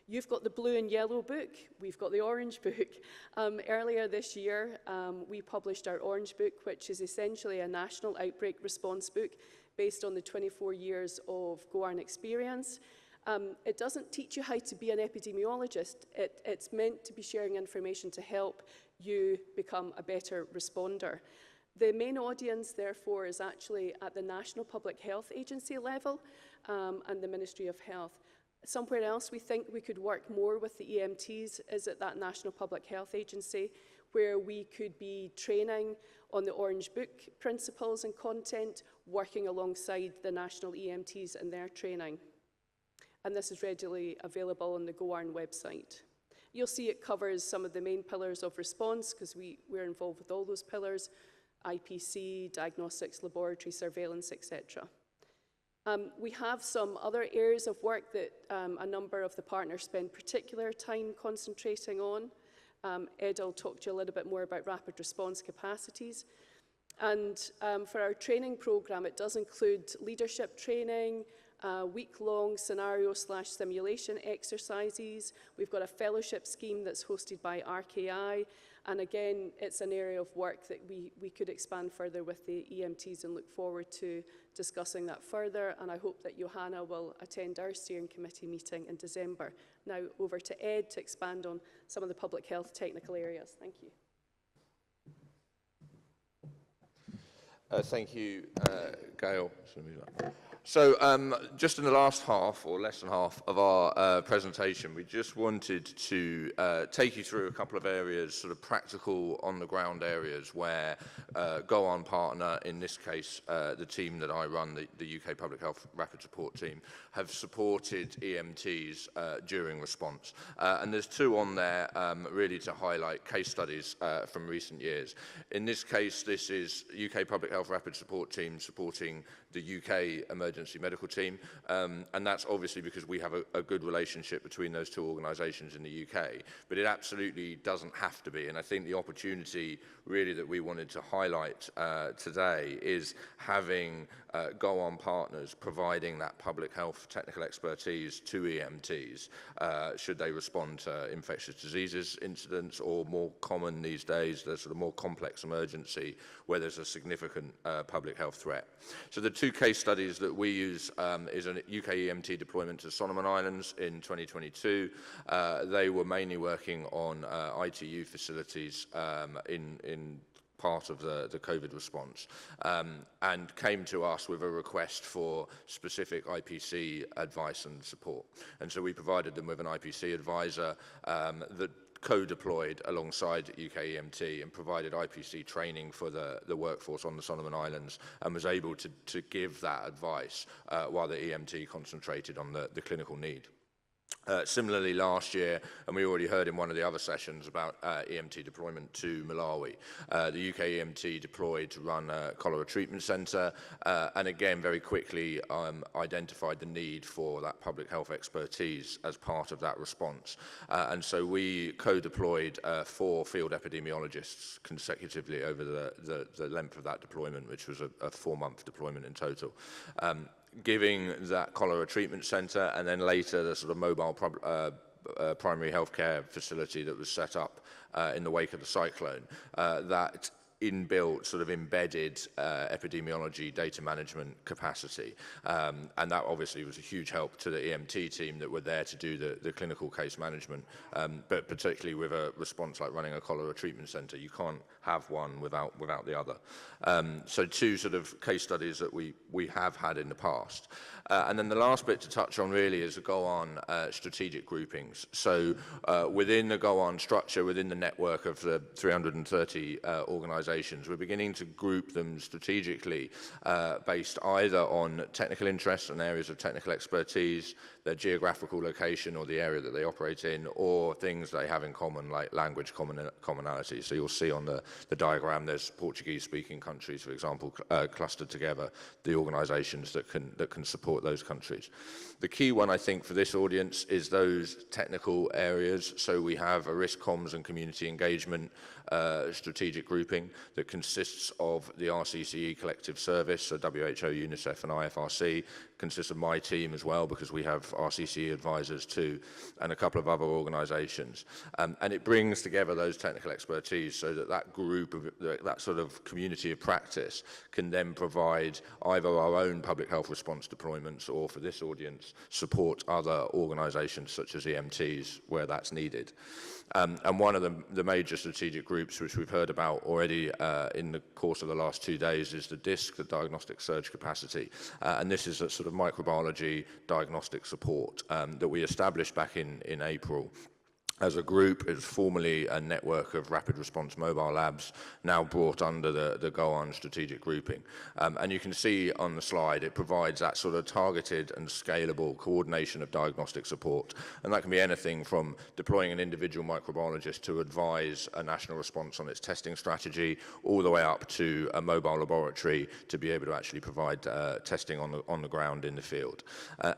You've got the blue and yellow book, we've got the orange book. Earlier this year, we published our orange book, which is essentially a national outbreak response book based on the 24 years of GOARN experience. It doesn't teach you how to be an epidemiologist. It's meant to be sharing information to help you become a better responder. The main audience, therefore, is actually at the National Public Health Agency level and the Ministry of Health. Somewhere else we think we could work more with the EMTs is at that National Public Health Agency, where we could be training on the Orange Book principles and content, working alongside the national EMTs and their training. And this is readily available on the GOARN website. You'll see it covers some of the main pillars of response, because we're involved with all those pillars: IPC, diagnostics, laboratory, surveillance, etc. We have some other areas of work that a number of the partners spend particular time concentrating on. Ed will talk to you a little bit more about rapid response capacities. And for our training program, it does include leadership training, week-long scenario/simulation exercises. We've got a fellowship scheme that's hosted by RKI. And again, it's an area of work that we could expand further with the EMTs, and look forward to discussing that further. And I hope that Johanna will attend our steering committee meeting in December. Now over to Ed to expand on some of the public health technical areas. Thank you. Thank you, Gail. So just in the last half, or less than half, of our presentation, we just wanted to take you through a couple of areas, sort of practical, on-the-ground areas where GOARN partner, in this case the team that I run, the UK Public Health Rapid Support Team, have supported EMTs during response. And there's two on there really to highlight case studies from recent years. In this case, this is UK Public Health health rapid support team supporting the UK emergency medical team. And that's obviously because we have a good relationship between those two organisations in the UK. But it absolutely doesn't have to be. And I think the opportunity really that we wanted to highlight today is having go-on partners providing that public health technical expertise to EMTs should they respond to infectious diseases incidents, or more common these days, the sort of more complex emergency where there's a significant public health threat. So the two case studies that we use is a UK EMT deployment to Solomon Islands in 2022. They were mainly working on ITU facilities in part of the COVID response, and came to us with a request for specific IPC advice and support. And so we provided them with an IPC advisor that co-deployed alongside UK EMT and provided IPC training for the workforce on the Solomon Islands, and was able to give that advice while the EMT concentrated on the clinical need. Similarly, last year, and we already heard in one of the other sessions about EMT deployment to Malawi, the UK EMT deployed to run a cholera treatment centre, and again, very quickly identified the need for that public health expertise as part of that response. And so we co-deployed 4 field epidemiologists consecutively over the length of that deployment, which was a 4-month deployment in total. Giving that cholera treatment centre, and then later the sort of mobile primary healthcare facility that was set up in the wake of the cyclone, that inbuilt, sort of embedded epidemiology data management capacity. And that obviously was a huge help to the EMT team that were there to do the clinical case management, but particularly with a response like running a cholera treatment centre, you can't have one without the other. So 2 sort of case studies that we have had in the past. And then the last bit to touch on really is the go-on strategic groupings. So within the go-on structure, within the network of the 330 organisations, we're beginning to group them strategically based either on technical interests and areas of technical expertise, their geographical location or the area that they operate in, or things they have in common like language commonality. So you'll see on the diagram there's Portuguese-speaking countries, for example, clustered together, the organisations that can support those countries. The key one, I think, for this audience is those technical areas. So we have a risk comms and community engagement strategic grouping that consists of the RCCE collective service, so WHO, UNICEF and IFRC, consists of my team as well, because we have RCCE advisors too, and a couple of other organisations. And it brings together those technical expertise so that group, of that sort of community of practice, can then provide either our own public health response deployments, or for this audience, support other organisations such as EMTs where that's needed. And one of the major strategic groups, which we've heard about already in the course of the last 2 days, is the DISC, the Diagnostic Surge Capacity. And this is a sort of microbiology diagnostic support that we established back in April. As a group, it's formerly a network of rapid response mobile labs, now brought under the go-on strategic grouping. And you can see on the slide, it provides that sort of targeted and scalable coordination of diagnostic support. And that can be anything from deploying an individual microbiologist to advise a national response on its testing strategy, all the way up to a mobile laboratory to be able to actually provide testing on the ground in the field.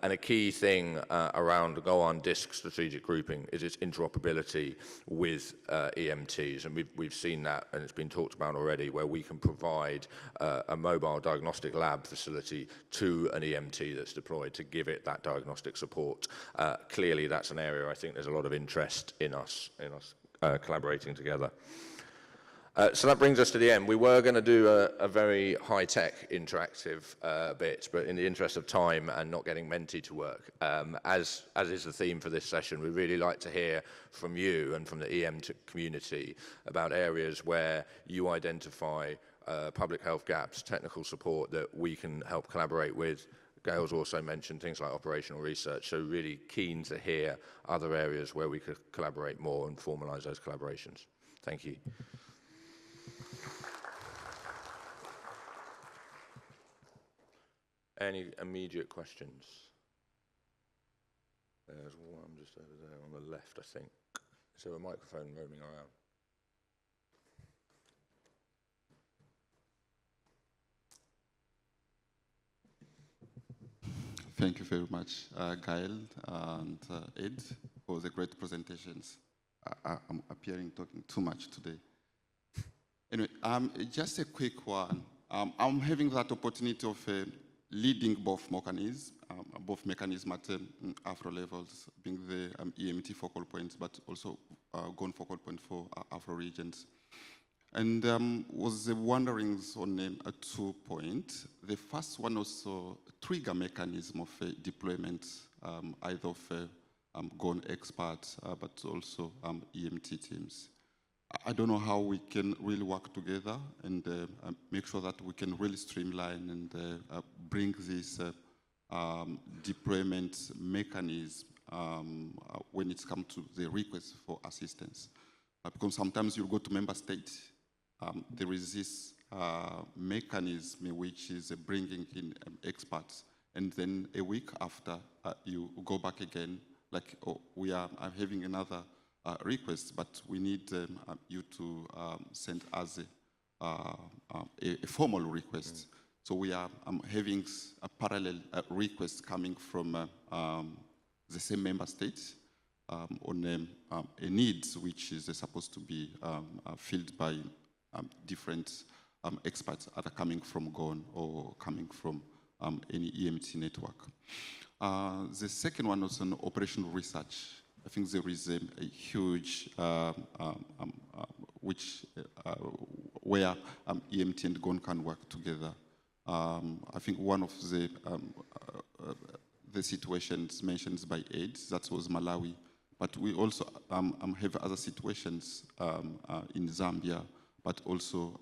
And a key thing around the go-on DISC strategic grouping is its interoperability with EMTs, and we've seen that, and it's been talked about already, where we can provide a mobile diagnostic lab facility to an EMT that's deployed to give it that diagnostic support. Clearly, that's an area I think there's a lot of interest in us collaborating together. So that brings us to the end. We were going to do a very high-tech interactive bit, but in the interest of time and not getting Menti to work, as is the theme for this session, we'd really like to hear from you and from the EM community about areas where you identify public health gaps, technical support that we can help collaborate with. Gail's also mentioned things like operational research, so really keen to hear other areas where we could collaborate more and formalise those collaborations. Thank you. Any immediate questions? There's one just over there on the left, I think. Is there a microphone roaming around? Thank you very much, Gail and Ed, for the great presentations. I'm appearing talking too much today. Anyway, just a quick one. I'm having that opportunity of leading both mechanisms at Afro levels, being the EMT focal points, but also GON focal point for Afro regions. And was wondering on 2 points. The first one also trigger mechanism of deployment, either of GON experts, but also EMT teams. I don't know how we can really work together and make sure that we can really streamline and bring this deployment mechanism when it comes to the request for assistance. Because sometimes you go to member states, there is this mechanism which is bringing in experts, and then a week after you go back again, like, oh, we are having another request, but we need you to send us a formal request. So we are having a parallel request coming from the same member states on a need which is supposed to be filled by different experts either coming from GON or coming from any EMT network. The second one was on operational research. I think there is a huge, where EMT and GON can work together. I think one of the situations mentioned by Ed, that was Malawi, but we also have other situations in Zambia, but also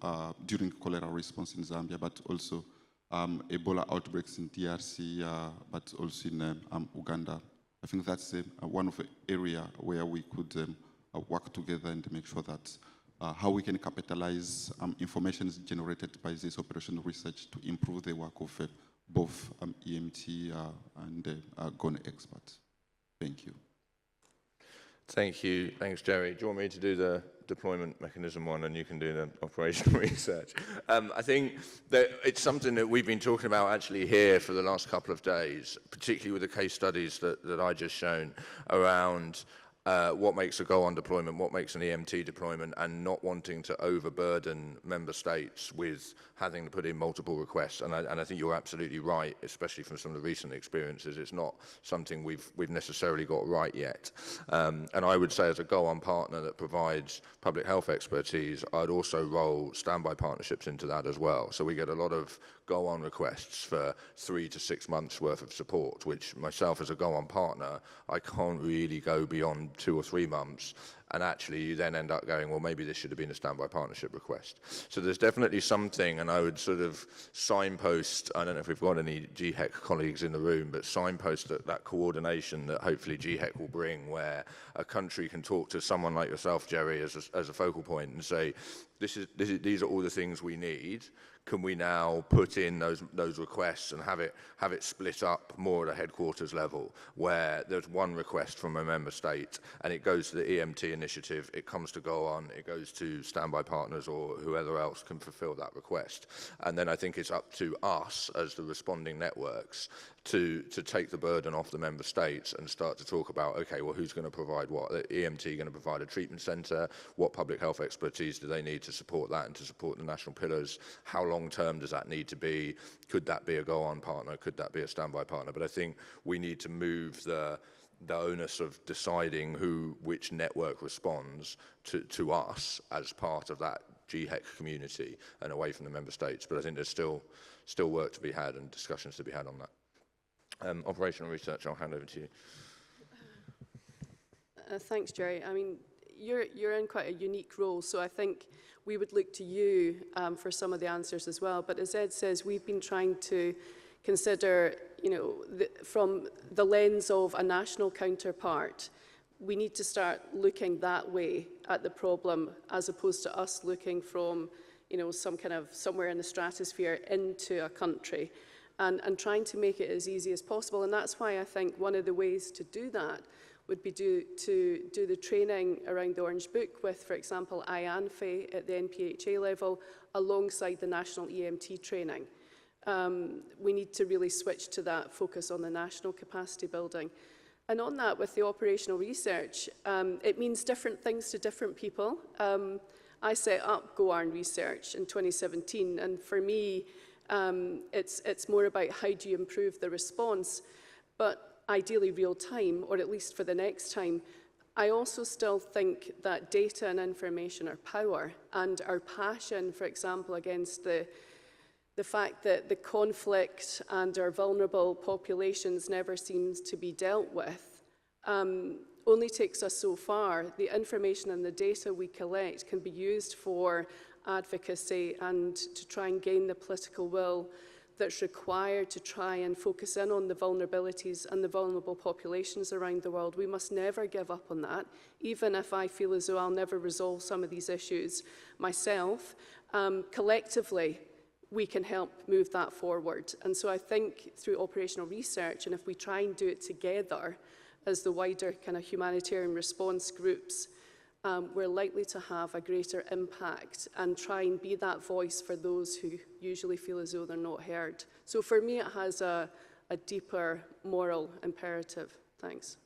during cholera response in Zambia, but also Ebola outbreaks in DRC, but also in Uganda. I think that's one of the areas where we could work together and make sure that how we can capitalize information generated by this operational research to improve the work of both EMT and GON experts. Thank you. Thank you. Thanks, Jerry. Do you want me to do the deployment mechanism one and you can do the operational research? I think that it's something that we've been talking about actually here for the last couple of days, particularly with the case studies that I just shown around what makes a go-on deployment, what makes an EMT deployment, and not wanting to overburden member states with having to put in multiple requests. And I think you're absolutely right, especially from some of the recent experiences. It's not something we've necessarily got right yet. And I would say as a go-on partner that provides public health expertise, I'd also roll standby partnerships into that as well. So we get a lot of go-on requests for 3 to 6 months worth of support, which myself as a go-on partner, I can't really go beyond 2 or 3 months. And actually you then end up going, well, maybe this should have been a standby partnership request. So there's definitely something, and I would sort of signpost, I don't know if we've got any GHEC colleagues in the room, but signpost that coordination that hopefully GHEC will bring, where a country can talk to someone like yourself, Jerry, as a focal point and say, these are all the things we need. Can we now put in those requests and have it split up more at a headquarters level, where there's one request from a member state and it goes to the EMT initiative, it comes to go on, it goes to standby partners or whoever else can fulfill that request. And then I think it's up to us as the responding networks to take the burden off the member states and start to talk about, okay, well, who's going to provide what? The EMT going to provide a treatment centre? What public health expertise do they need to support that and to support the national pillars? How long term does that need to be? Could that be a go-on partner? Could that be a standby partner? But I think we need to move the onus of deciding which network responds to us as part of that GHEC community and away from the member states. But I think there's still work to be had and discussions to be had on that. Operational research, I'll hand over to you. Thanks, Jerry. I mean, you're in quite a unique role, so I think we would look to you for some of the answers as well. But as Ed says, we've been trying to consider, from the lens of a national counterpart, we need to start looking that way at the problem, as opposed to us looking from, some kind of somewhere in the stratosphere into a country. And trying to make it as easy as possible. And that's why I think one of the ways to do that would be to do the training around the Orange Book with, for example, IANFE at the NPHA level, alongside the national EMT training. we need to really switch to that focus on the national capacity building. And on that, with the operational research, it means different things to different people. I set up GoARN Research in 2017, and for me, it's more about how do you improve the response, but ideally real time, or at least for the next time. I also still think that data and information are power, and our passion, for example, against the fact that the conflict and our vulnerable populations never seems to be dealt with only takes us so far. The information and the data we collect can be used for advocacy and to try and gain the political will that's required to try and focus in on the vulnerabilities and the vulnerable populations around the world. We must never give up on that, even if I feel as though I'll never resolve some of these issues myself. Collectively, we can help move that forward. And so I think through operational research, and if we try and do it together as the wider kind of humanitarian response groups, we're likely to have a greater impact and try and be that voice for those who usually feel as though they're not heard. So for me, it has a deeper moral imperative. Thanks.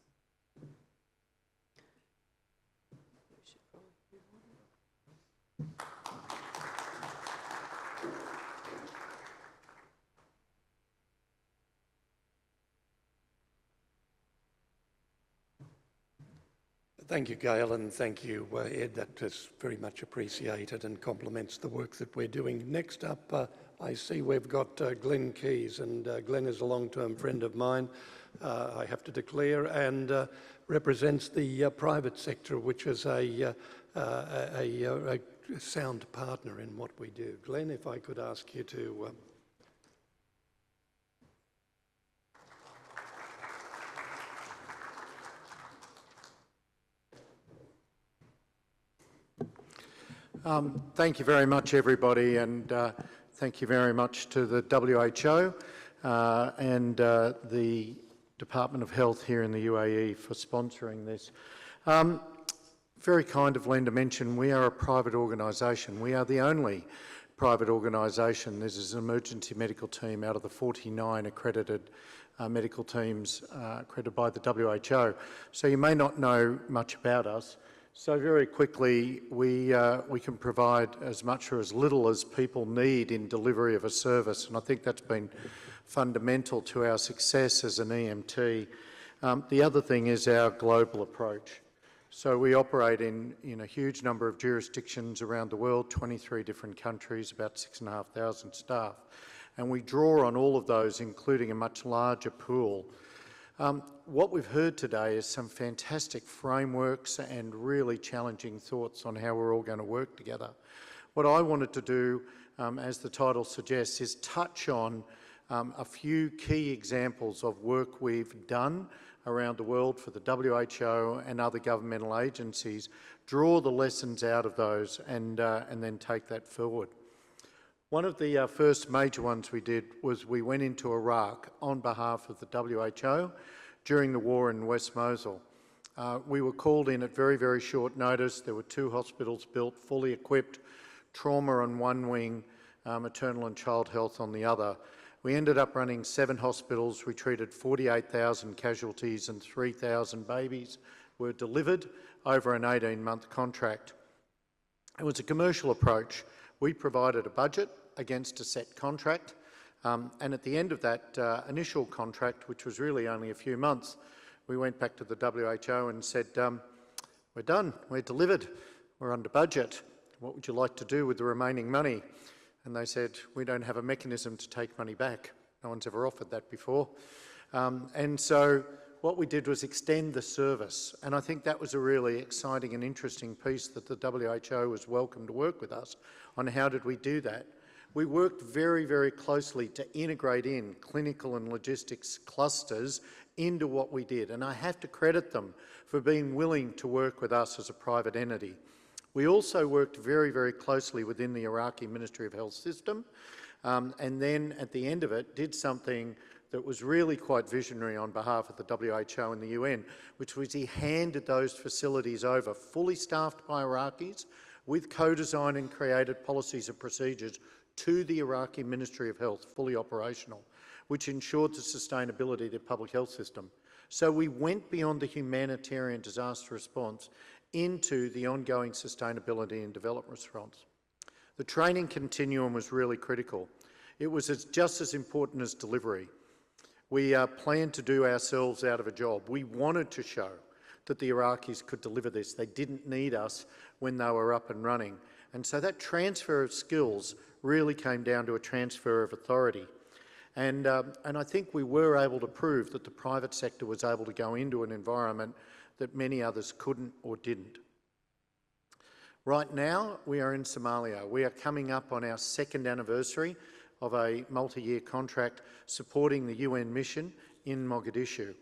Thank you, Gail, and thank you, Ed. That is very much appreciated and complements the work that we're doing. Next up, I see we've got Glenn Keys, and Glenn is a long-term friend of mine, I have to declare, and represents the private sector, which is a sound partner in what we do. Glenn, if I could ask you to... Thank you very much, everybody, and thank you very much to the WHO and the Department of Health here in the UAE for sponsoring this. Very kind of Len to mention we are a private organisation. We are the only private organisation. This is an emergency medical team out of the 49 accredited medical teams accredited by the WHO. So you may not know much about us. So very quickly, we can provide as much or as little as people need in delivery of a service, and I think that's been fundamental to our success as an EMT. The other thing is our global approach. So we operate in a huge number of jurisdictions around the world, 23 different countries, about 6,500 staff, and we draw on all of those, including a much larger pool. What we've heard today is some fantastic frameworks and really challenging thoughts on how we're all going to work together. What I wanted to do, as the title suggests, is touch on a few key examples of work we've done around the world for the WHO and other governmental agencies, draw the lessons out of those and then take that forward. One of the first major ones we did was we went into Iraq on behalf of the WHO during the war in West Mosul. We were called in at very, very short notice. There were 2 hospitals built, fully equipped, trauma on one wing, maternal and child health on the other. We ended up running 7 hospitals. We treated 48,000 casualties and 3,000 babies were delivered over an 18-month contract. It was a commercial approach. We provided a budget against a set contract, and at the end of that initial contract, which was really only a few months, we went back to the WHO and said, we're done, we're delivered, we're under budget. What would you like to do with the remaining money? And they said, we don't have a mechanism to take money back. No one's ever offered that before. And so what we did was extend the service, and I think that was a really exciting and interesting piece that the WHO was welcome to work with us on how did we do that. We worked very, very closely to integrate in clinical and logistics clusters into what we did, and I have to credit them for being willing to work with us as a private entity. We also worked very, very closely within the Iraqi Ministry of Health system, and then at the end of it did something that was really quite visionary on behalf of the WHO and the UN, which was he handed those facilities over, fully staffed by Iraqis, with co-designed and created policies and procedures to the Iraqi Ministry of Health, fully operational, which ensured the sustainability of the public health system. So we went beyond the humanitarian disaster response into the ongoing sustainability and development response. The training continuum was really critical. It was just as important as delivery. We planned to do ourselves out of a job. We wanted to show that the Iraqis could deliver this. They didn't need us when they were up and running. And so that transfer of skills really came down to a transfer of authority. And I think we were able to prove that the private sector was able to go into an environment that many others couldn't or didn't. Right now, we are in Somalia. We are coming up on our second anniversary of a multi-year contract supporting the UN mission in Mogadishu.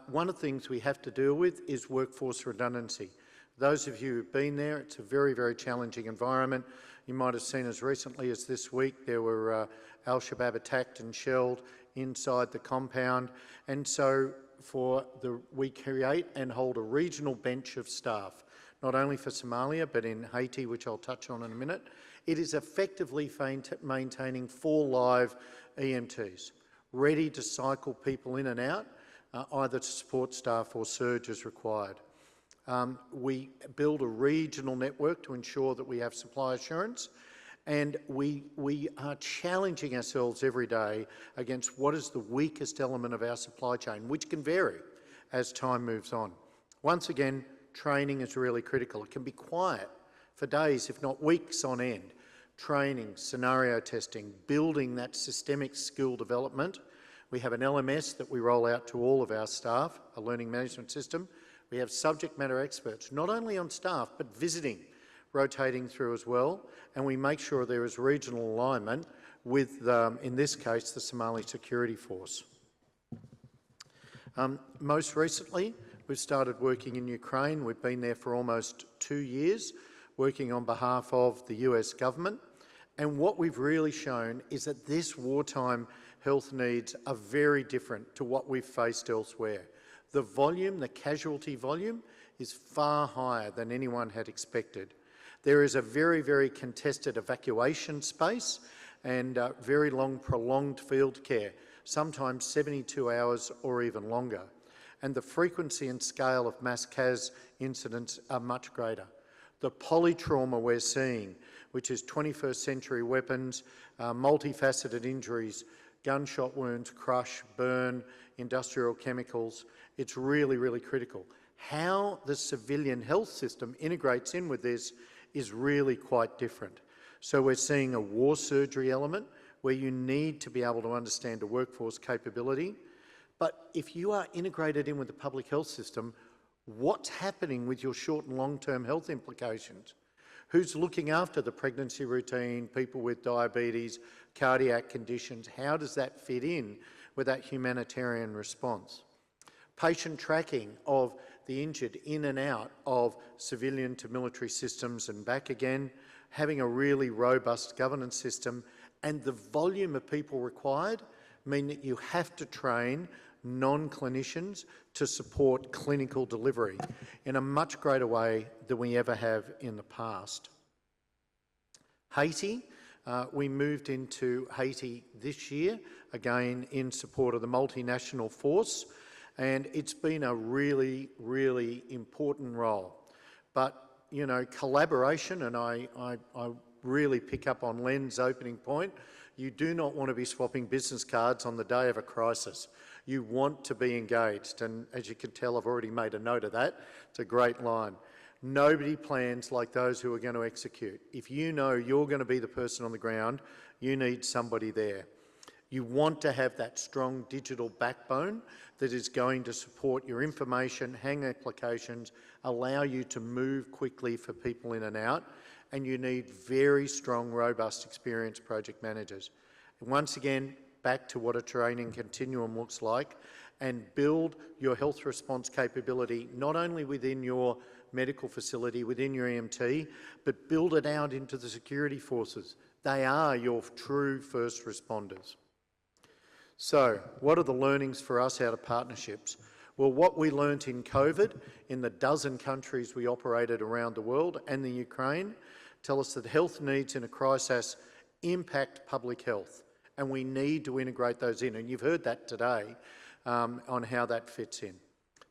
One of the things we have to deal with is workforce redundancy. Those of you who've been there, it's a very, very challenging environment. You might have seen as recently as this week there were Al-Shabaab attacked and shelled inside the compound. And so we create and hold a regional bench of staff, not only for Somalia but in Haiti, which I'll touch on in a minute. It is effectively maintaining 4 live EMTs, ready to cycle people in and out, either to support staff or surge as required. We build a regional network to ensure that we have supply assurance, and we are challenging ourselves every day against what is the weakest element of our supply chain, which can vary as time moves on. Once again, training is really critical. It can be quiet for days, if not weeks on end. Training, scenario testing, building that systemic skill development. We have an LMS that we roll out to all of our staff, a learning management system. We have subject matter experts, not only on staff, but visiting, rotating through as well. And we make sure there is regional alignment with, in this case, the Somali Security Force. Most recently, we've started working in Ukraine. We've been there for almost 2 years, working on behalf of the US government. And what we've really shown is that this wartime health needs are very different to what we've faced elsewhere. The volume, the casualty volume, is far higher than anyone had expected. There is a very, very contested evacuation space and very long, prolonged field care, sometimes 72 hours or even longer. And the frequency and scale of mass CAS incidents are much greater. The polytrauma we're seeing, which is 21st century weapons, multifaceted injuries, gunshot wounds, crush, burn, industrial chemicals, it's really, really critical. How the civilian health system integrates in with this is really quite different. So we're seeing a war surgery element where you need to be able to understand a workforce capability. But if you are integrated in with the public health system, what's happening with your short and long-term health implications? Who's looking after the pregnancy routine, people with diabetes, cardiac conditions? How does that fit in with that humanitarian response? Patient tracking of the injured in and out of civilian to military systems and back again, having a really robust governance system, and the volume of people required mean that you have to train non-clinicians to support clinical delivery in a much greater way than we ever have in the past. Haiti, we moved into Haiti this year, again in support of the multinational force, and it's been a really, really important role. But, you know, collaboration, and I really pick up on Len's opening point, you do not want to be swapping business cards on the day of a crisis. You want to be engaged, and as you can tell, I've already made a note of that. It's a great line. Nobody plans like those who are going to execute. If you know you're going to be the person on the ground, you need somebody there. You want to have that strong digital backbone that is going to support your information, hang applications, allow you to move quickly for people in and out, and you need very strong, robust, experienced project managers. And once again, back to what a training continuum looks like, and build your health response capability not only within your medical facility, within your EMT, but build it out into the security forces. They are your true first responders. So, what are the learnings for us out of partnerships? Well, what we learnt in COVID, in the dozen countries we operated around the world and the Ukraine, tell us that health needs in a crisis impact public health, and we need to integrate those in. And you've heard that today on how that fits in.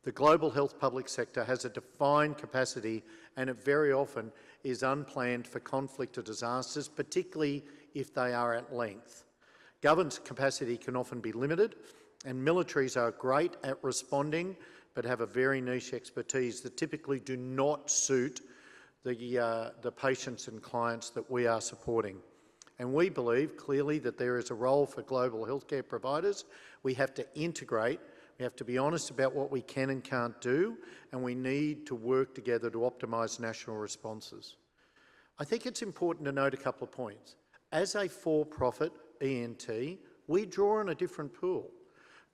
The global health public sector has a defined capacity, and it very often is unplanned for conflict or disasters, particularly if they are at length. Government capacity can often be limited, and militaries are great at responding, but have a very niche expertise that typically do not suit the patients and clients that we are supporting. And we believe clearly that there is a role for global healthcare providers. We have to integrate. We have to be honest about what we can and can't do, and we need to work together to optimise national responses. I think it's important to note a couple of points. As a for-profit ENT, we draw on a different pool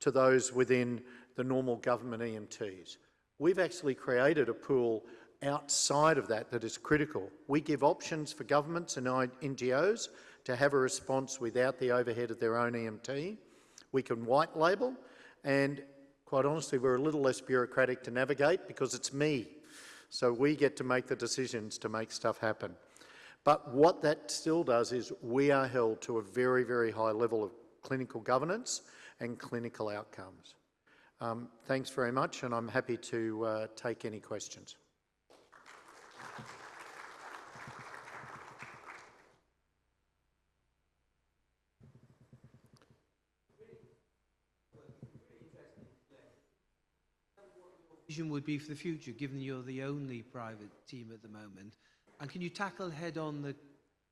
to those within the normal government EMTs. We've actually created a pool outside of that that is critical. We give options for governments and NGOs to have a response without the overhead of their own EMT. We can white label, and quite honestly, we're a little less bureaucratic to navigate because it's me. So we get to make the decisions to make stuff happen. But what that still does is we are held to a very, very high level of clinical governance and clinical outcomes. Thanks very much, and I'm happy to take any questions. Vision would be for the future, given you're the only private team at the moment? And can you tackle head-on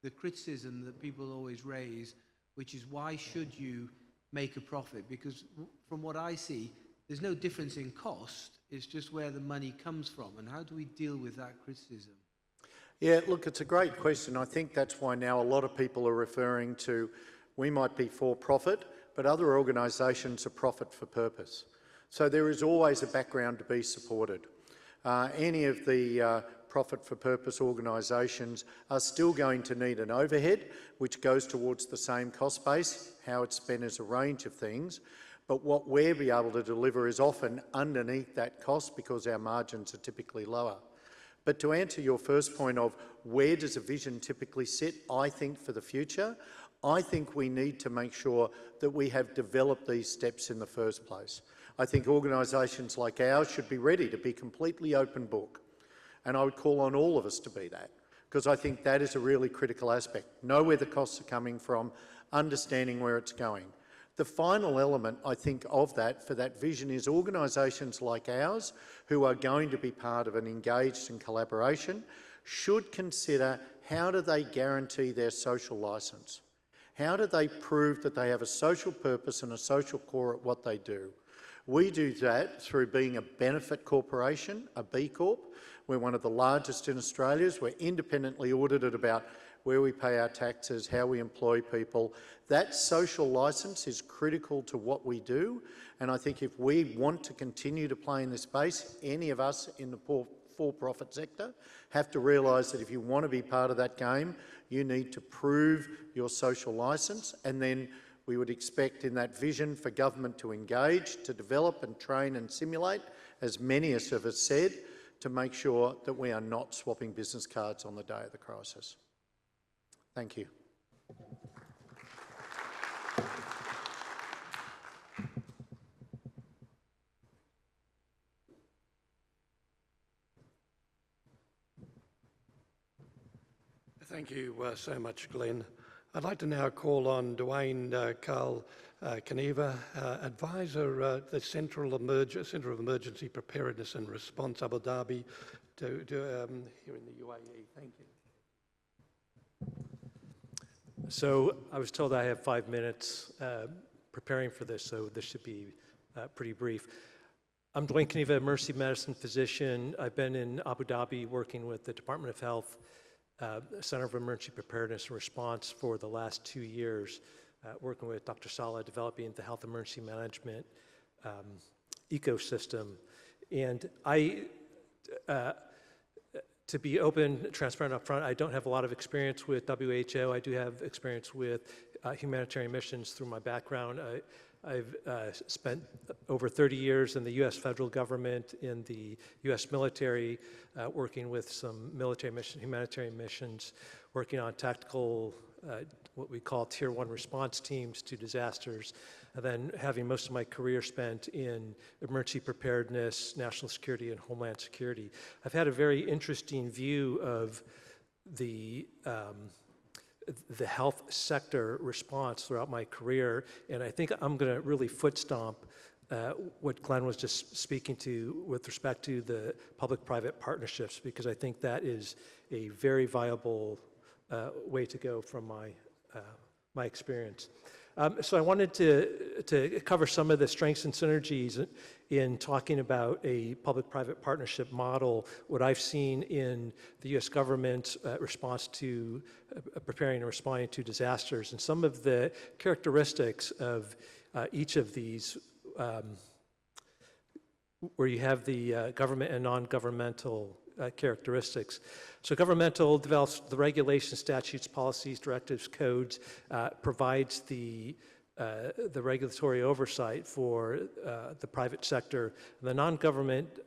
the criticism that people always raise, which is why should you make a profit? Because from what I see, there's no difference in cost, it's just where the money comes from. And how do we deal with that criticism? Yeah, look, it's a great question. I think that's why now a lot of people are referring to, we might be for profit, but other organisations are profit for purpose. So there is always a background to be supported. Any of the profit for purpose organisations are still going to need an overhead, which goes towards the same cost base. How it's spent is a range of things. But what we'll be able to deliver is often underneath that cost because our margins are typically lower. But to answer your first point of where does a vision typically sit, I think for the future, I think we need to make sure that we have developed these steps in the first place. I think organisations like ours should be ready to be completely open book. And I would call on all of us to be that, because I think that is a really critical aspect. Know where the costs are coming from, understanding where it's going. The final element, I think, of that, for that vision is organisations like ours, who are going to be part of an engaged and collaboration, should consider how do they guarantee their social licence? How do they prove that they have a social purpose and a social core at what they do? We do that through being a benefit corporation, a B Corp. We're one of the largest in Australia. We're independently audited about where we pay our taxes, how we employ people. That social licence is critical to what we do, and I think if we want to continue to play in this space, any of us in the for-profit sector have to realise that if you want to be part of that game, you need to prove your social licence, and then we would expect in that vision for government to engage, to develop and train and simulate, as many of us have said, to make sure that we are not swapping business cards on the day of the crisis. Thank you. Thank you so much, Glenn. I'd like to now call on Dwayne Carl Caneva, Advisor at the Centre of Emergency Preparedness and Response, Abu Dhabi, here in the UAE. Thank you. So I was told I have 5 minutes preparing for this, so this should be pretty brief. I'm Dwayne Caneva, emergency medicine physician. I've been in Abu Dhabi working with the Department of Health, Center of Emergency Preparedness and Response for the last 2 years, working with Dr. Saleh, developing the health emergency management ecosystem. And to be open, transparent up front, I don't have a lot of experience with WHO. I do have experience with humanitarian missions through my background. I've spent over 30 years in the U.S. federal government, in the U.S. military, working with some military mission, humanitarian missions, working on tactical what we call Tier 1 response teams to disasters, and then having most of my career spent in emergency preparedness, national security, and homeland security. I've had a very interesting view of the health sector response throughout my career, and I think I'm going to really foot stomp what Glenn was just speaking to with respect to the public-private partnerships, because I think that is a very viable way to go from my experience. So I wanted to cover some of the strengths and synergies in talking about a public-private partnership model, what I've seen in the U.S. government's response to preparing and responding to disasters, and some of the characteristics of each of these, where you have the government and non-governmental characteristics. So governmental develops the regulations, statutes, policies, directives, codes, provides the regulatory oversight for the private sector. And the non-government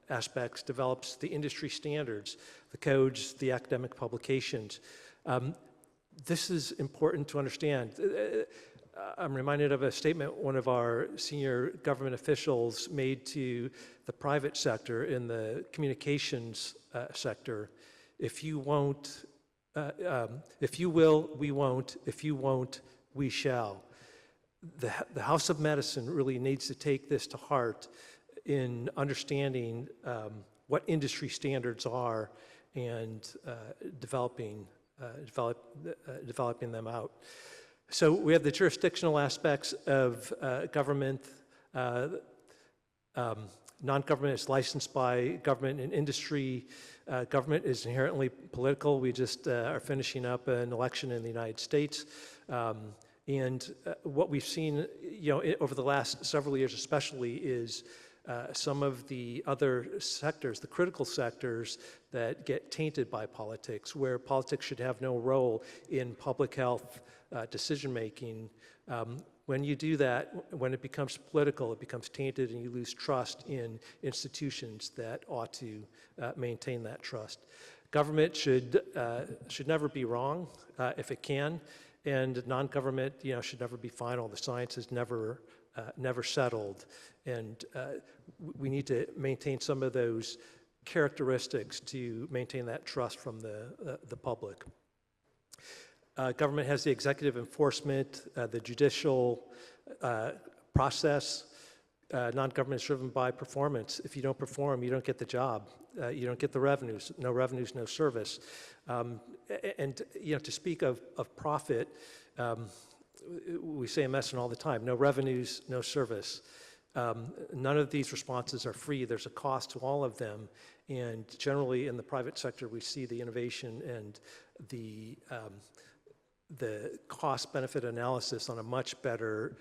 aspects develops the industry standards, the codes, the academic publications. This is important to understand. I'm reminded of a statement one of our senior government officials made to the private sector in the communications sector. If you won't, if you will, we won't. If you won't, we shall. The House of Medicine really needs to take this to heart in understanding what industry standards are and developing them out. So we have the jurisdictional aspects of government. Non-government is licensed by government and industry. Government is inherently political. We just are finishing up an election in the United States. And what we've seen, over the last several years especially, is some of the other sectors, the critical sectors that get tainted by politics, where politics should have no role in public health decision-making. When you do that, when it becomes political, it becomes tainted and you lose trust in institutions that ought to maintain that trust. Government should never be wrong if it can, and non-government should never be final. The science is never settled, and we need to maintain some of those characteristics to maintain that trust from the public. Government has the executive enforcement, the judicial process. Non-government is driven by performance. If you don't perform, you don't get the job. You don't get the revenues. No revenues, no service. And to speak of profit, we say in medicine all the time, no revenues, no service. None of these responses are free. There's a cost to all of them. And generally in the private sector, we see the innovation and the cost-benefit analysis on a much better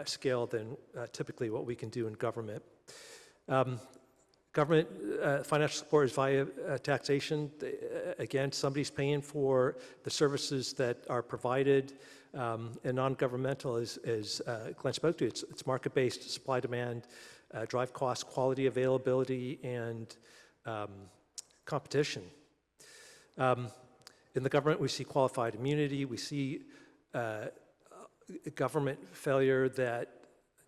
scale than typically what we can do in government. Government financial support is via taxation. Again, somebody's paying for the services that are provided, and non-governmental, as Glenn spoke to, it's market-based, supply-demand, drive cost, quality, availability, and competition. In the government, we see qualified immunity. We see government failure that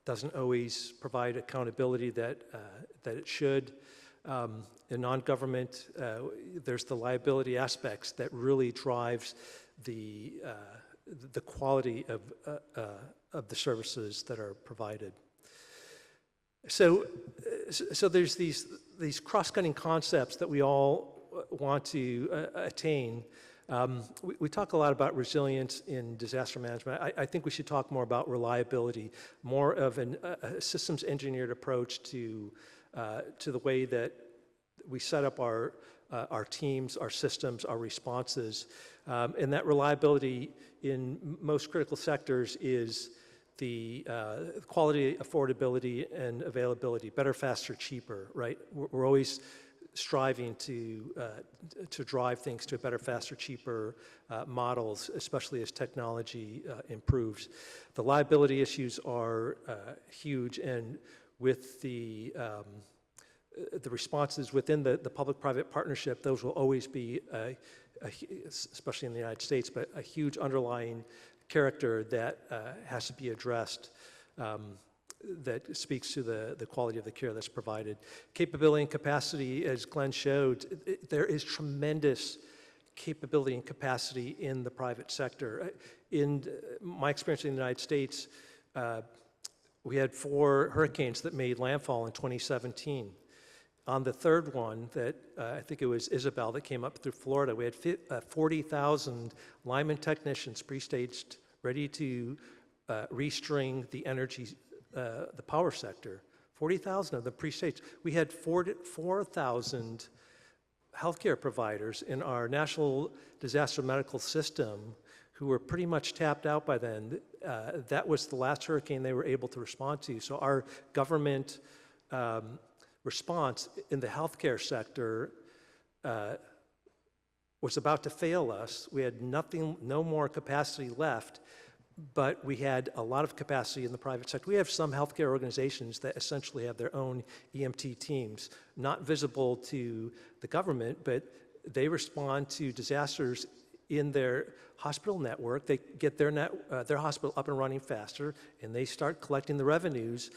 doesn't always provide accountability that it should. In non-government, there's the liability aspects that really drives the quality of the services that are provided. So there's these cross-cutting concepts that we all want to attain. We talk a lot about resilience in disaster management. I think we should talk more about reliability, more of a systems engineered approach to the way that we set up our teams, our systems, our responses. And that reliability in most critical sectors is the quality, affordability, and availability, better, faster, cheaper, right? We're always striving to drive things to better, faster, cheaper models, especially as technology improves. The liability issues are huge, and with the the responses within the public-private partnership, those will always be, especially in the United States, but a huge underlying character that has to be addressed, that speaks to the quality of the care that's provided. Capability and capacity, as Glenn showed, there is tremendous capability and capacity in the private sector. In my experience in the United States, we had 4 hurricanes that made landfall in 2017. On the third one, that I think it was Isabel that came up through Florida, we had 40,000 lineman technicians pre-staged, ready to restring the energy, the power sector. 40,000 of them pre-staged. We had 4,000 healthcare providers in our national disaster medical system who were pretty much tapped out by then. That was the last hurricane they were able to respond to. So our government response in the healthcare sector was about to fail us. We had no more capacity left, but we had a lot of capacity in the private sector. We have some healthcare organizations that essentially have their own EMT teams, not visible to the government, but they respond to disasters in their hospital network. They get their hospital up and running faster, and they start collecting the revenues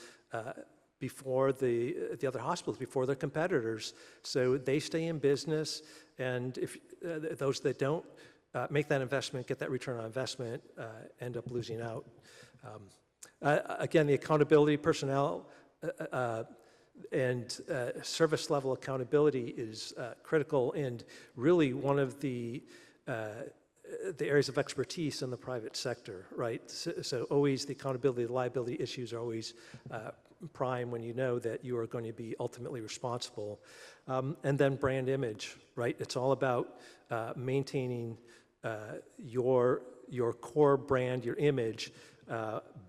before the other hospitals, before their competitors. So they stay in business, and if those that don't make that investment, get that return on investment, end up losing out. Again, the accountability, personnel, and service level accountability is critical, and really one of the areas of expertise in the private sector, right? So always the accountability, the liability issues are always prime when you know that you are going to be ultimately responsible. And then brand image, right? It's all about maintaining your core brand, your image,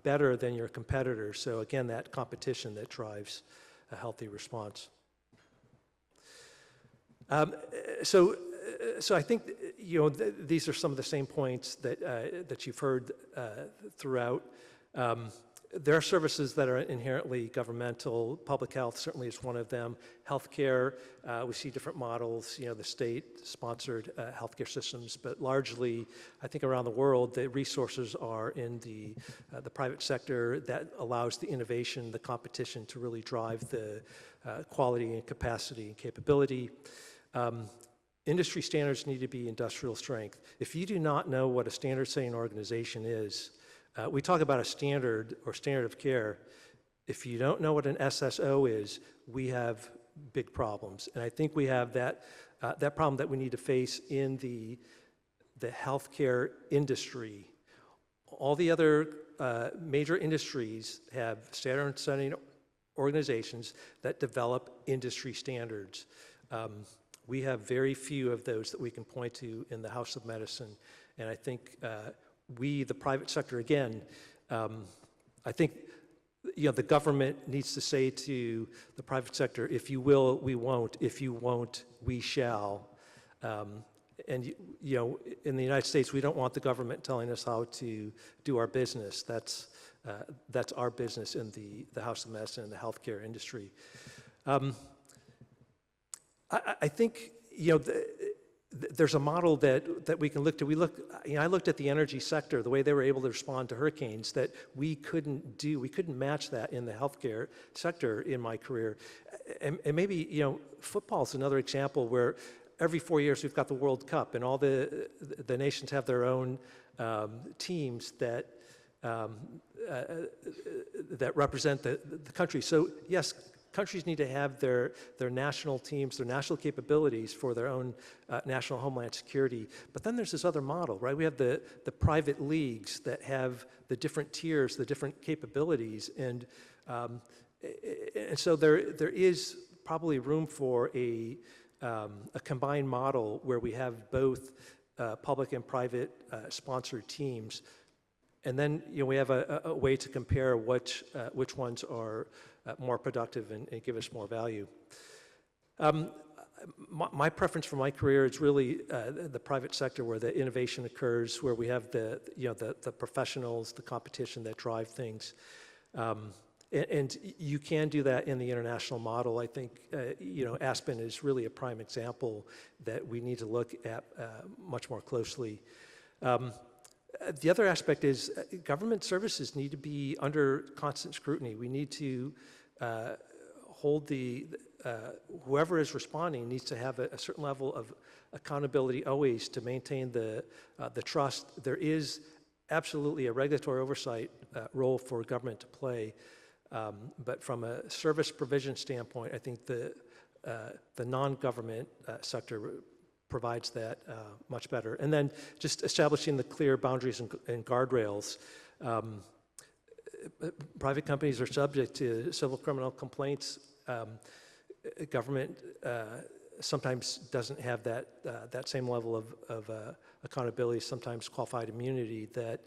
better than your competitors. So again, that competition that drives a healthy response. So I think these are some of the same points that you've heard throughout. There are services that are inherently governmental. Public health certainly is one of them. Healthcare, we see different models, the state-sponsored healthcare systems, but largely, I think around the world, the resources are in the private sector that allows the innovation, the competition to really drive the quality and capacity and capability. Industry standards need to be industrial strength. If you do not know what a standard-setting organization is, we talk about a standard or standard of care. If you don't know what an SSO is, we have big problems. And I think we have that problem that we need to face in the healthcare industry. All the other major industries have standard-setting organizations that develop industry standards. We have very few of those that we can point to in the House of Medicine. And I think we, the private sector, again, I think the government needs to say to the private sector, if you will, we won't. If you won't, we shall. And in the United States, we don't want the government telling us how to do our business. That's our business in the House of Medicine and the healthcare industry. I think there's a model that we can look to. I looked at the energy sector, the way they were able to respond to hurricanes, that we couldn't do. We couldn't match that in the healthcare sector in my career. And maybe football is another example where every 4 years we've got the World Cup, and all the nations have their own teams that represent the country. So yes, countries need to have their national teams, their national capabilities for their own national homeland security. But then there's this other model, right? We have the private leagues that have the different tiers, the different capabilities. And so there is probably room for a combined model where we have both public and private sponsored teams. And then we have a way to compare which ones are more productive and give us more value. My preference for my career is really the private sector, where the innovation occurs, where we have the professionals, the competition that drive things. And you can do that in the international model. I think, Aspen is really a prime example that we need to look at much more closely. The other aspect is government services need to be under constant scrutiny. We need to hold whoever is responding needs to have a certain level of accountability always to maintain the trust. There is absolutely a regulatory oversight role for government to play, but from a service provision standpoint, I think the non-government sector provides that much better. And then just establishing the clear boundaries and guardrails. Private companies are subject to civil criminal complaints. Government sometimes doesn't have that same level of accountability, sometimes qualified immunity that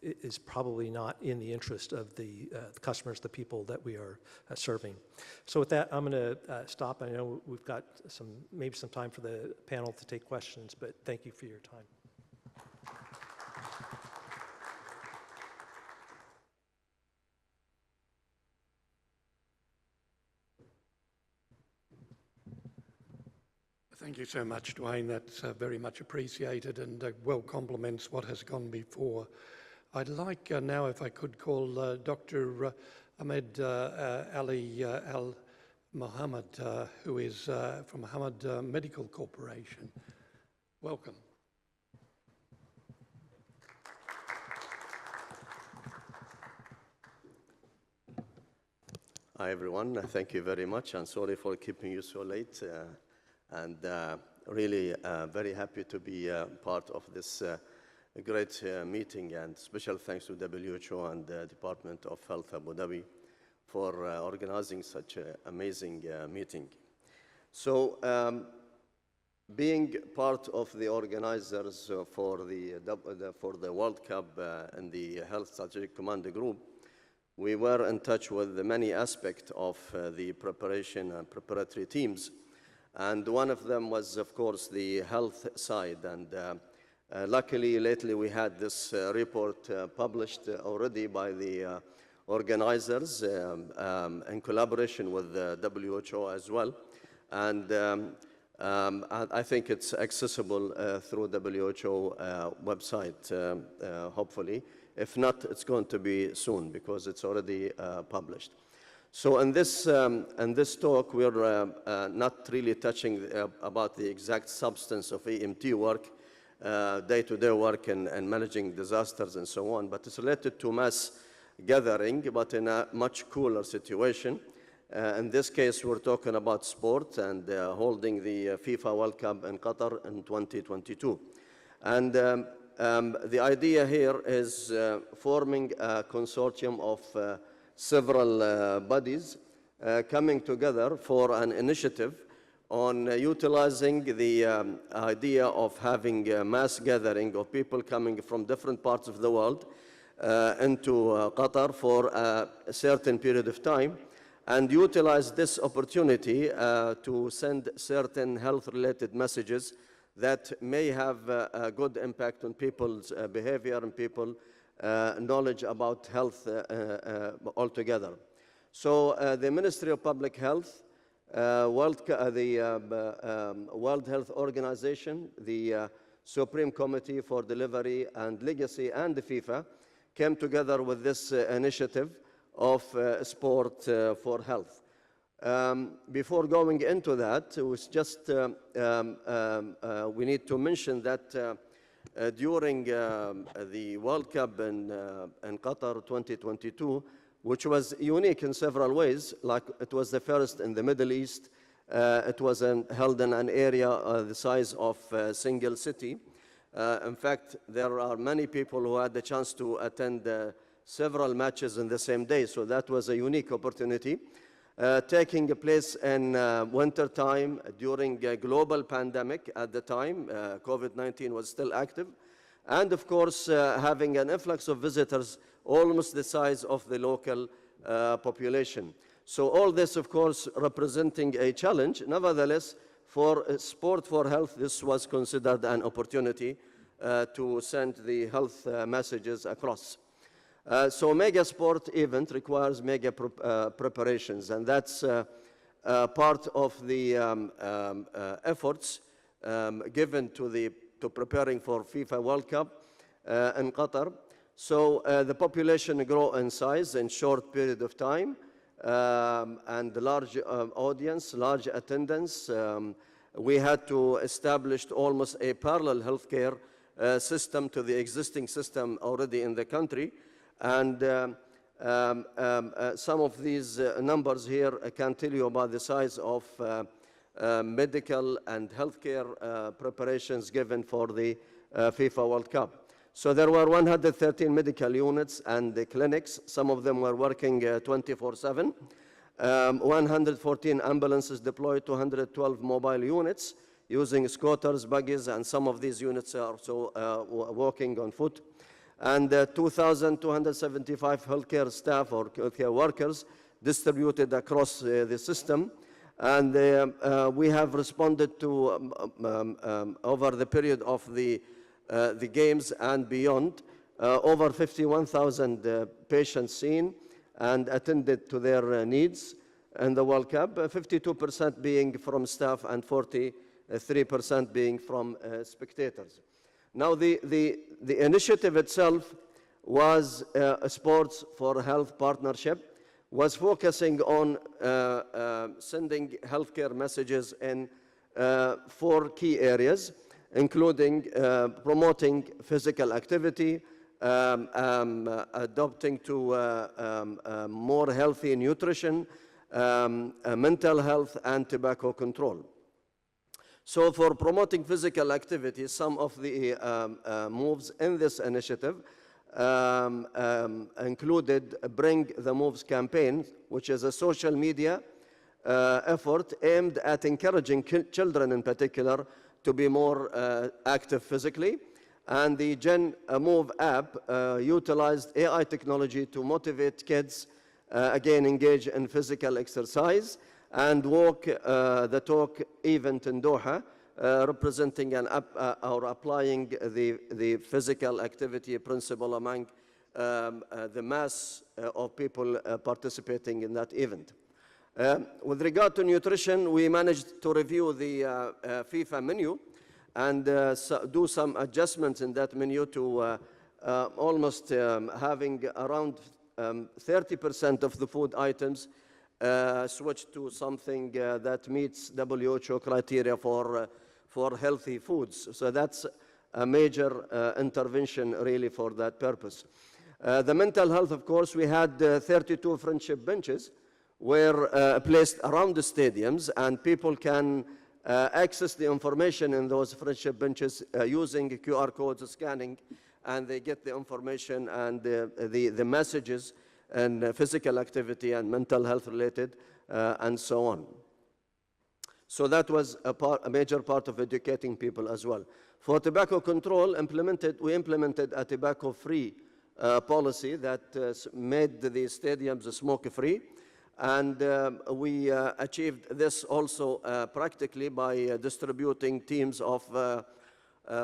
is probably not in the interest of the customers, the people that we are serving. So with that, I'm going to stop. I know we've got maybe some time for the panel to take questions, but thank you for your time. Thank you so much, Dwayne. That's very much appreciated and well complements what has gone before. I'd like now, if I could, call Dr. Ahmed Ali Al Mohammed, who is from Mohammed Medical Corporation. Welcome. Hi, everyone. Thank you very much. I'm sorry for keeping you so late. And really very happy to be part of this great meeting, and special thanks to WHO and the Department of Health Abu Dhabi for organizing such an amazing meeting. So being part of the organizers for the World Cup and the Health Strategic Command Group, we were in touch with the many aspects of the preparation and preparatory teams. And one of them was, of course, the health side. And luckily, lately, we had this report published already by the organizers in collaboration with the WHO as well. And I think it's accessible through WHO website, hopefully. If not, it's going to be soon because it's already published. So in this talk, we're not really touching about the exact substance of EMT work, day-to-day work and managing disasters and so on, but it's related to mass gathering, but in a much cooler situation. In this case, we're talking about sport and holding the FIFA World Cup in Qatar in 2022. And the idea here is forming a consortium of several bodies coming together for an initiative on utilizing the idea of having a mass gathering of people coming from different parts of the world into Qatar for a certain period of time, and utilize this opportunity to send certain health-related messages that may have a good impact on people's behavior and people knowledge about health altogether. So the Ministry of Public Health, World Health Organization, the Supreme Committee for Delivery and Legacy, and the FIFA came together with this initiative of sport for health. Before going into that, it was just we need to mention that during the World Cup in Qatar 2022, which was unique in several ways, like it was the first in the Middle East. It was held in an area the size of a single city. In fact, there are many people who had the chance to attend several matches in the same day, so that was a unique opportunity. Taking place in winter time during a global pandemic at the time. COVID-19 was still active. And of course, having an influx of visitors almost the size of the local population. So all this, of course, representing a challenge. Nevertheless, for sport for health, this was considered an opportunity to send the health messages across. So mega sport event requires mega preparations, and that's part of the efforts given to preparing for FIFA World Cup in Qatar. So the population grow in size in short period of time, and large audience, large attendance. We had to establish almost a parallel healthcare system to the existing system already in the country. And some of these numbers here can tell you about the size of medical and healthcare preparations given for the FIFA World Cup. So there were 113 medical units and the clinics. Some of them were working 24/7. 114 ambulances deployed, 212 mobile units using scooters, buggies, and some of these units are also walking on foot. And 2,275 healthcare staff or healthcare workers distributed across the system. And we have responded to, over the period of the games and beyond, over 51,000 patients seen and attended to their needs in the World Cup, 52% being from staff and 43% being from spectators. Now, the initiative itself was a Sports for Health partnership, was focusing on sending healthcare messages in 4 key areas, including promoting physical activity, adopting to more healthy nutrition, mental health, and tobacco control. So for promoting physical activity, some of the moves in this initiative included Bring the Moves campaign, which is a social media effort aimed at encouraging children in particular to be more active physically. And the Gen Move app utilized AI technology to motivate kids, again, engage in physical exercise, and Walk the Talk event in Doha, representing or applying the physical activity principle among the mass of people participating in that event. With regard to nutrition, we managed to review the FIFA menu and do some adjustments in that menu to almost having around 30% of the food items switched to something that meets WHO criteria for healthy foods. So that's a major intervention really for that purpose. The mental health, of course, we had 32 friendship benches were placed around the stadiums, and people can access the information in those friendship benches using QR codes, scanning, and they get the information and the messages and physical activity and mental health related and so on. So that was a major part of educating people as well. For tobacco control, we implemented a tobacco-free policy that made the stadiums smoke-free. And we achieved this also practically by distributing teams of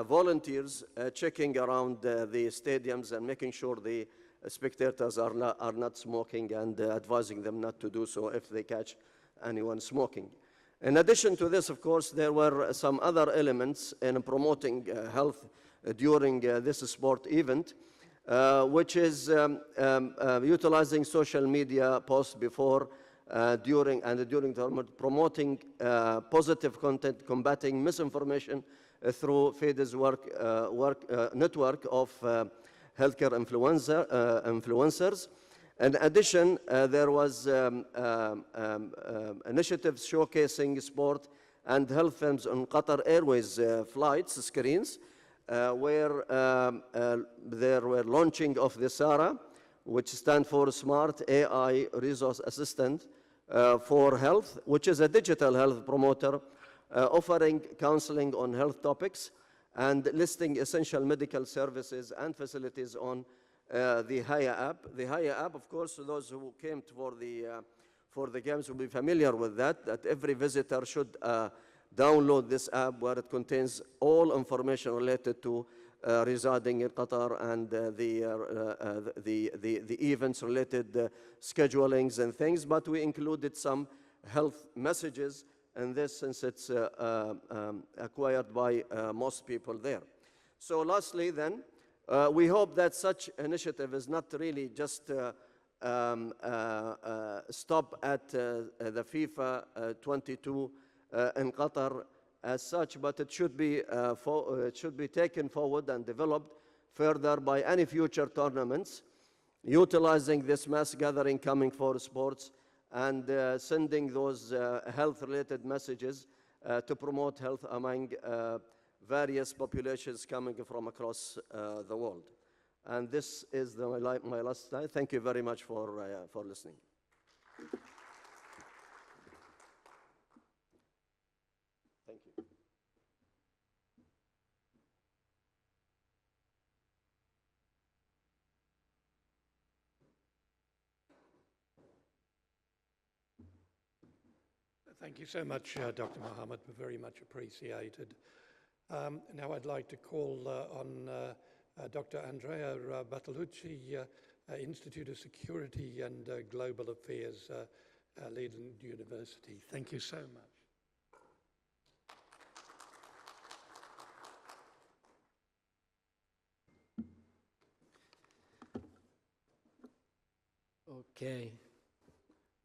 volunteers checking around the stadiums and making sure the spectators are not smoking and advising them not to do so if they catch anyone smoking. In addition to this, of course, there were some other elements in promoting health during this sport event, which is utilizing social media posts before, during, and during the tournament, promoting positive content, combating misinformation through FEDE's network of healthcare influencers. In addition, there was initiatives showcasing sport and health films on Qatar Airways flights screens, where there were launching of the SARA, which stands for Smart AI Resource Assistant for Health, which is a digital health promoter offering counseling on health topics and listing essential medical services and facilities on the Haya app. The Haya app, of course, those who came for the games will be familiar with that every visitor should download this app, where it contains all information related to residing in Qatar and the events related schedulings and things, but we included some health messages in this since it's acquired by most people there. So lastly then, we hope that such initiative is not really just stop at the FIFA 22 in Qatar as such, but it should be taken forward and developed further by any future tournaments, utilizing this mass gathering coming for sports and sending those health-related messages to promote health among various populations coming from across the world. And this is my last slide. Thank you very much for listening. Thank you. Thank you so much, Dr. Mohammed, very much appreciated. Now I'd like to call on Dr. Andrea Bartolucci, Institute of Security and Global Affairs, Leiden University. Thank you so much. Okay.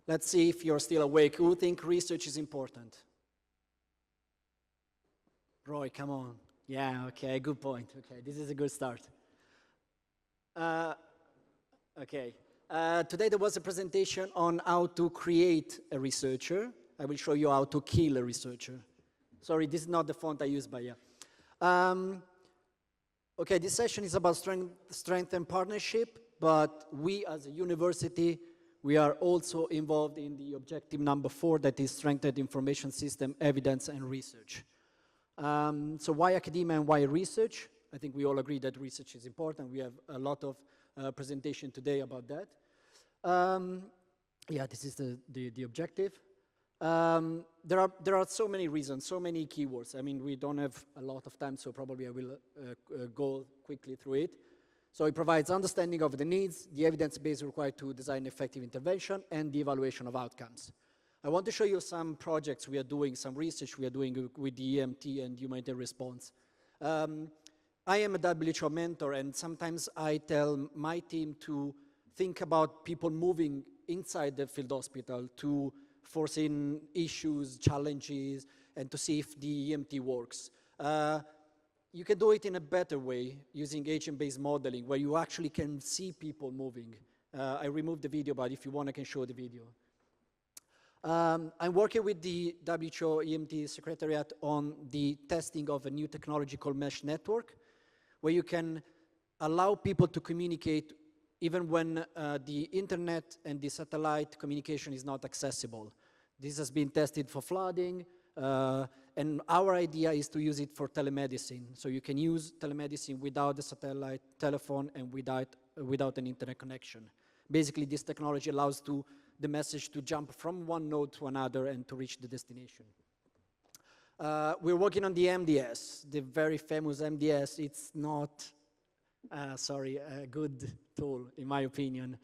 Let's see if you're still awake. Who think research is important? Roy, come on. Yeah, okay, good point. Okay, this is a good start. Okay. Today there was a presentation on how to create a researcher. I will show you how to kill a researcher. Sorry, this is not the font I use, but yeah. Okay, this session is about strength and partnership, but we as a university, we are also involved in the objective number 4, that is strengthened information system, evidence, and research. So why academia and why research? I think we all agree that research is important. We have a lot of presentation today about that. Yeah, this is the objective. There are so many reasons, so many keywords. I mean, we don't have a lot of time, so probably I will go quickly through it. So it provides understanding of the needs, the evidence base required to design effective intervention, and the evaluation of outcomes. I want to show you some projects we are doing, some research we are doing with the EMT and humanitarian response. I am a WHO mentor, and sometimes I tell my team to think about people moving inside the field hospital to foresee issues, challenges, and to see if the EMT works. You can do it in a better way using agent-based modeling, where you actually can see people moving. I removed the video, but if you want, I can show the video. I'm working with the WHO EMT Secretariat on the testing of a new technology called mesh network, where you can allow people to communicate even when the internet and the satellite communication is not accessible. This has been tested for flooding, and our idea is to use it for telemedicine. So you can use telemedicine without the satellite telephone and without an internet connection. Basically, this technology allows the message to jump from one node to another and to reach the destination. We're working on the MDS, the very famous MDS. It's not, a good tool, in my opinion.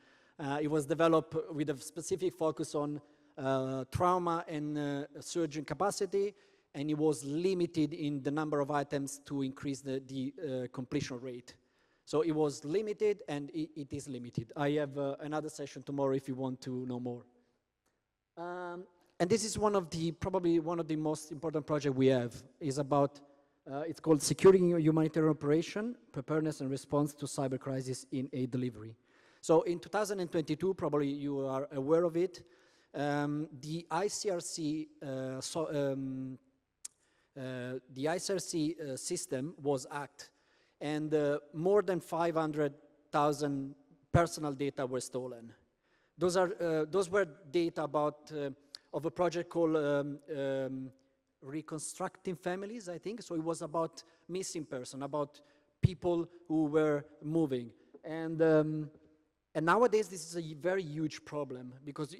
It was developed with a specific focus on trauma and surgeon capacity, and it was limited in the number of items to increase the completion rate. So it was limited, and it is limited. I have another session tomorrow if you want to know more. And this is probably one of the most important projects we have. Is about, it's called Securing Humanitarian Operation, Preparedness and Response to Cyber Crisis in Aid Delivery. So in 2022, probably you are aware of it, the ICRC system was hacked, and more than 500,000 personal data were stolen. Those were data of a project called Reconstructing Families, I think. So it was about missing person, about people who were moving. And nowadays, this is a very huge problem, because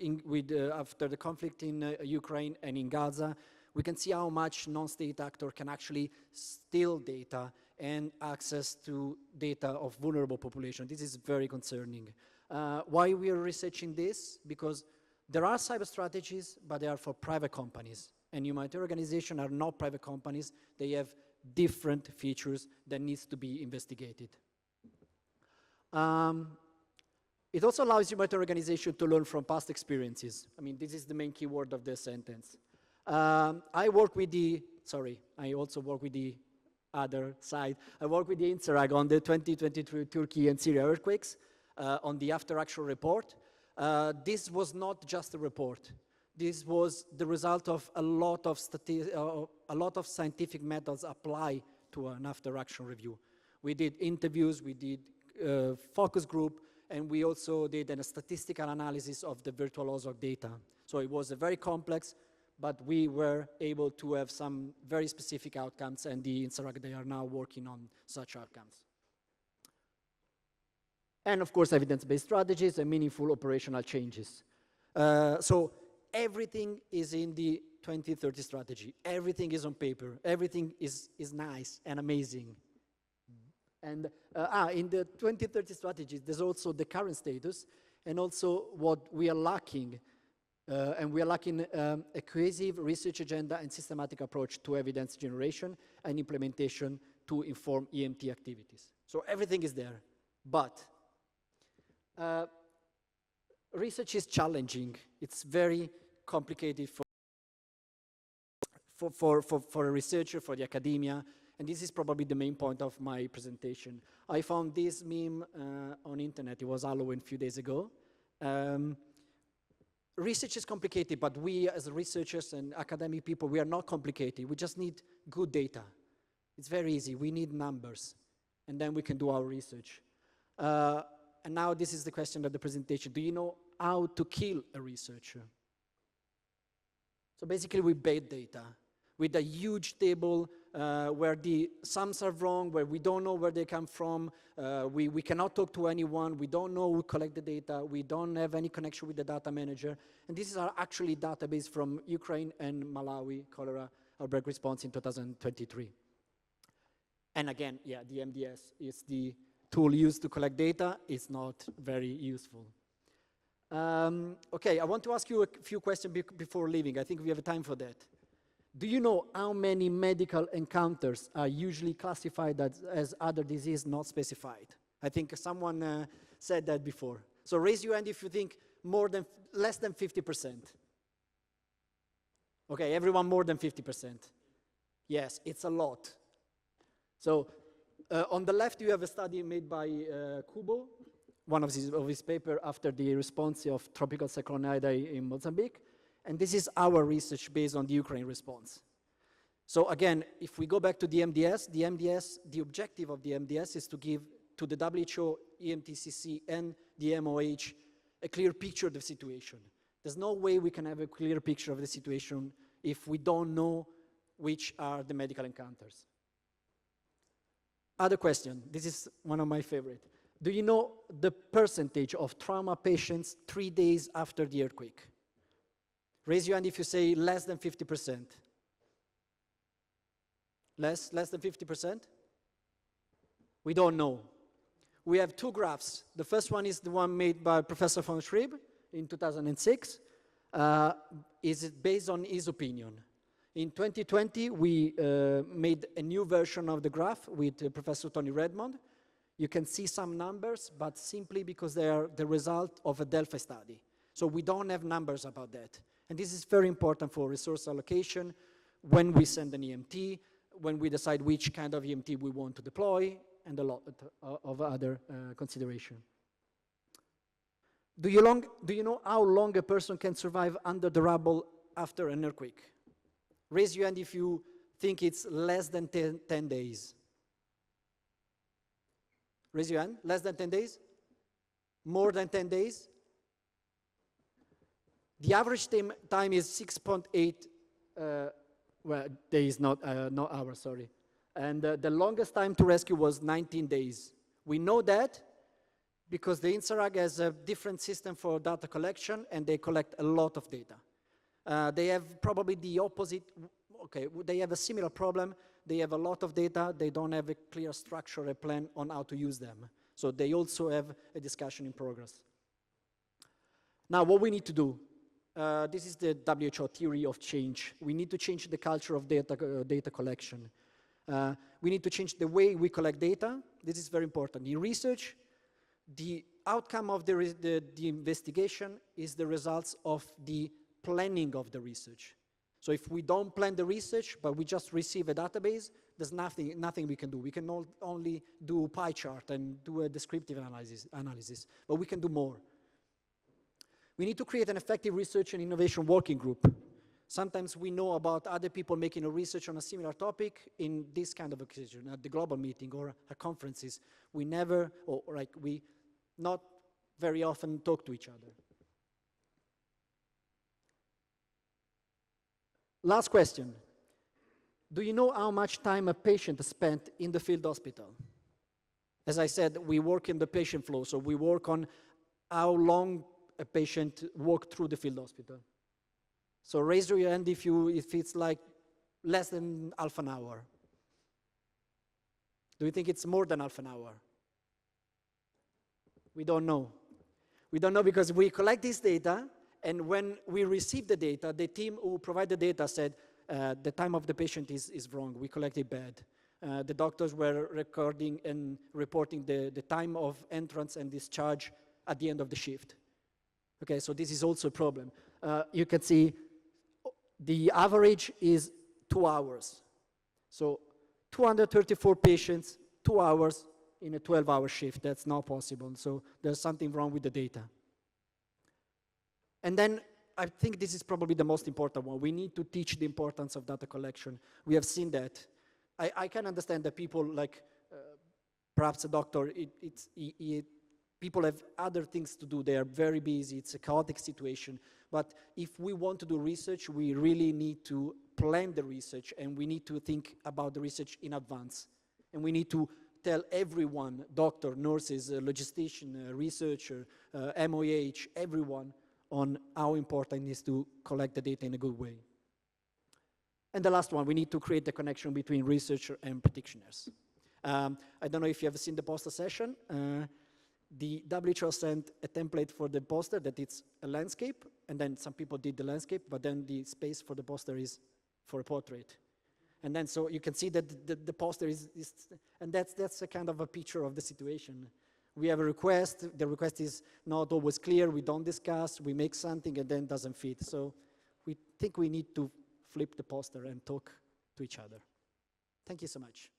after the conflict in Ukraine and in Gaza, we can see how much non-state actor can actually steal data and access to data of vulnerable population. This is very concerning. Why we are researching this? Because there are cyber strategies, but they are for private companies. And humanitarian organizations are not private companies. They have different features that needs to be investigated. It also allows humanitarian organizations to learn from past experiences. I mean, this is the main keyword of the sentence. I work with the, sorry, I also work with the other side. I work with the INSERAG on the 2023 Turkey and Syria earthquakes, on the after-action report. This was not just a report. This was the result of a lot of scientific methods applied to an after-action review. We did interviews, we did focus group, and we also did a statistical analysis of the virtual OSOC data. So it was a very complex, but we were able to have some very specific outcomes, and the INSERAG, they are now working on such outcomes. And of course, evidence-based strategies and meaningful operational changes. So everything is in the 2030 strategy. Everything is on paper. Everything is nice and amazing. And in the 2030 strategy, there's also the current status and also what we are lacking. And we are lacking a cohesive research agenda and systematic approach to evidence generation and implementation to inform EMT activities. So everything is there, but research is challenging. It's very complicated for a researcher, for the academia, and this is probably the main point of my presentation. I found this meme on internet. It was Halloween a few days ago. Research is complicated, but we as researchers and academic people, we are not complicated. We just need good data. It's very easy. We need numbers, and then we can do our research. And now this is the question of the presentation. Do you know how to kill a researcher? So basically with bad data, with a huge table where the sums are wrong, where we don't know where they come from, we cannot talk to anyone, we don't know who collect the data, we don't have any connection with the data manager, and this is actually database from Ukraine and Malawi cholera outbreak response in 2023. And again, yeah, the MDS is the tool used to collect data. It's not very useful. Okay, I want to ask you a few questions before leaving. I think we have time for that. Do you know how many medical encounters are usually classified as other disease not specified? I think someone said that before. So raise your hand if you think less than 50%. Okay, everyone more than 50%. Yes, it's a lot. So on the left, you have a study made by Kubo, one of his papers after the response of tropical cyclone Idai in Mozambique. And this is our research based on the Ukraine response. So again, if we go back to the MDS, the objective of the MDS is to give to the WHO, EMTCC, and the MOH a clear picture of the situation. There's no way we can have a clear picture of the situation if we don't know which are the medical encounters. Other question, this is one of my favorite. Do you know the percentage of trauma patients 3 days after the earthquake? Raise your hand if you say less than 50%. Less than 50%? We don't know. We have two graphs. The first one is the one made by Professor von Schrieb in 2006. Is it based on his opinion? In 2020, we made a new version of the graph with Professor Tony Redmond. You can see some numbers, but simply because they are the result of a Delphi study. So we don't have numbers about that. And this is very important for resource allocation when we send an EMT, when we decide which kind of EMT we want to deploy, and a lot of other consideration. Do you know how long a person can survive under the rubble after an earthquake? Raise your hand if you think it's less than 10 days. Raise your hand. Less than 10 days? More than 10 days? The average time is 6.8 days, not hours, sorry. And the longest time to rescue was 19 days. We know that because the INSERAG has a different system for data collection, and they collect a lot of data. They have probably the opposite okay, they have a similar problem, they have a lot of data, they don't have a clear structure, a plan on how to use them. So they also have a discussion in progress. Now, what we need to do, this is the WHO theory of change. We need to change the culture of data collection. We need to change the way we collect data. This is very important. In research, the outcome of the investigation is the results of the planning of the research. So if we don't plan the research, but we just receive a database, there's nothing we can do. We can only do pie chart and do a descriptive analysis, but we can do more. We need to create an effective research and innovation working group. Sometimes we know about other people making a research on a similar topic in this kind of occasion, at the global meeting or at conferences. We never, or like we not very often talk to each other. Last question. Do you know how much time a patient spent in the field hospital? As I said, we work in the patient flow, so we work on how long a patient walked through the field hospital. So raise your hand if it's like less than half an hour. Do you think it's more than half an hour? We don't know. We don't know because we collect this data, and when we receive the data, the team who provide the data said, the time of the patient is wrong, we collected bad. The doctors were recording and reporting the time of entrance and discharge at the end of the shift. Okay, so this is also a problem. You can see the average is 2 hours. So 234 patients, 2 hours in a 12-hour shift. That's not possible. So there's something wrong with the data. And then I think this is probably the most important one. We need to teach the importance of data collection. We have seen that. I can understand that people like, perhaps a doctor, people have other things to do. They are very busy. It's a chaotic situation. But if we want to do research, we really need to plan the research, and we need to think about the research in advance. And we need to tell everyone, doctor, nurses, logistician, researcher, MOH, everyone, on how important it is to collect the data in a good way. And the last one, we need to create the connection between researcher and practitioners. I don't know if you have seen the poster session. The WHO sent a template for the poster that it's a landscape, and then some people did the landscape, but then the space for the poster is for a portrait. And then so you can see that the poster is and that's a kind of a picture of the situation. We have a request, the request is not always clear, we don't discuss, we make something and then it doesn't fit. So we think we need to flip the poster and talk to each other. Thank you so much.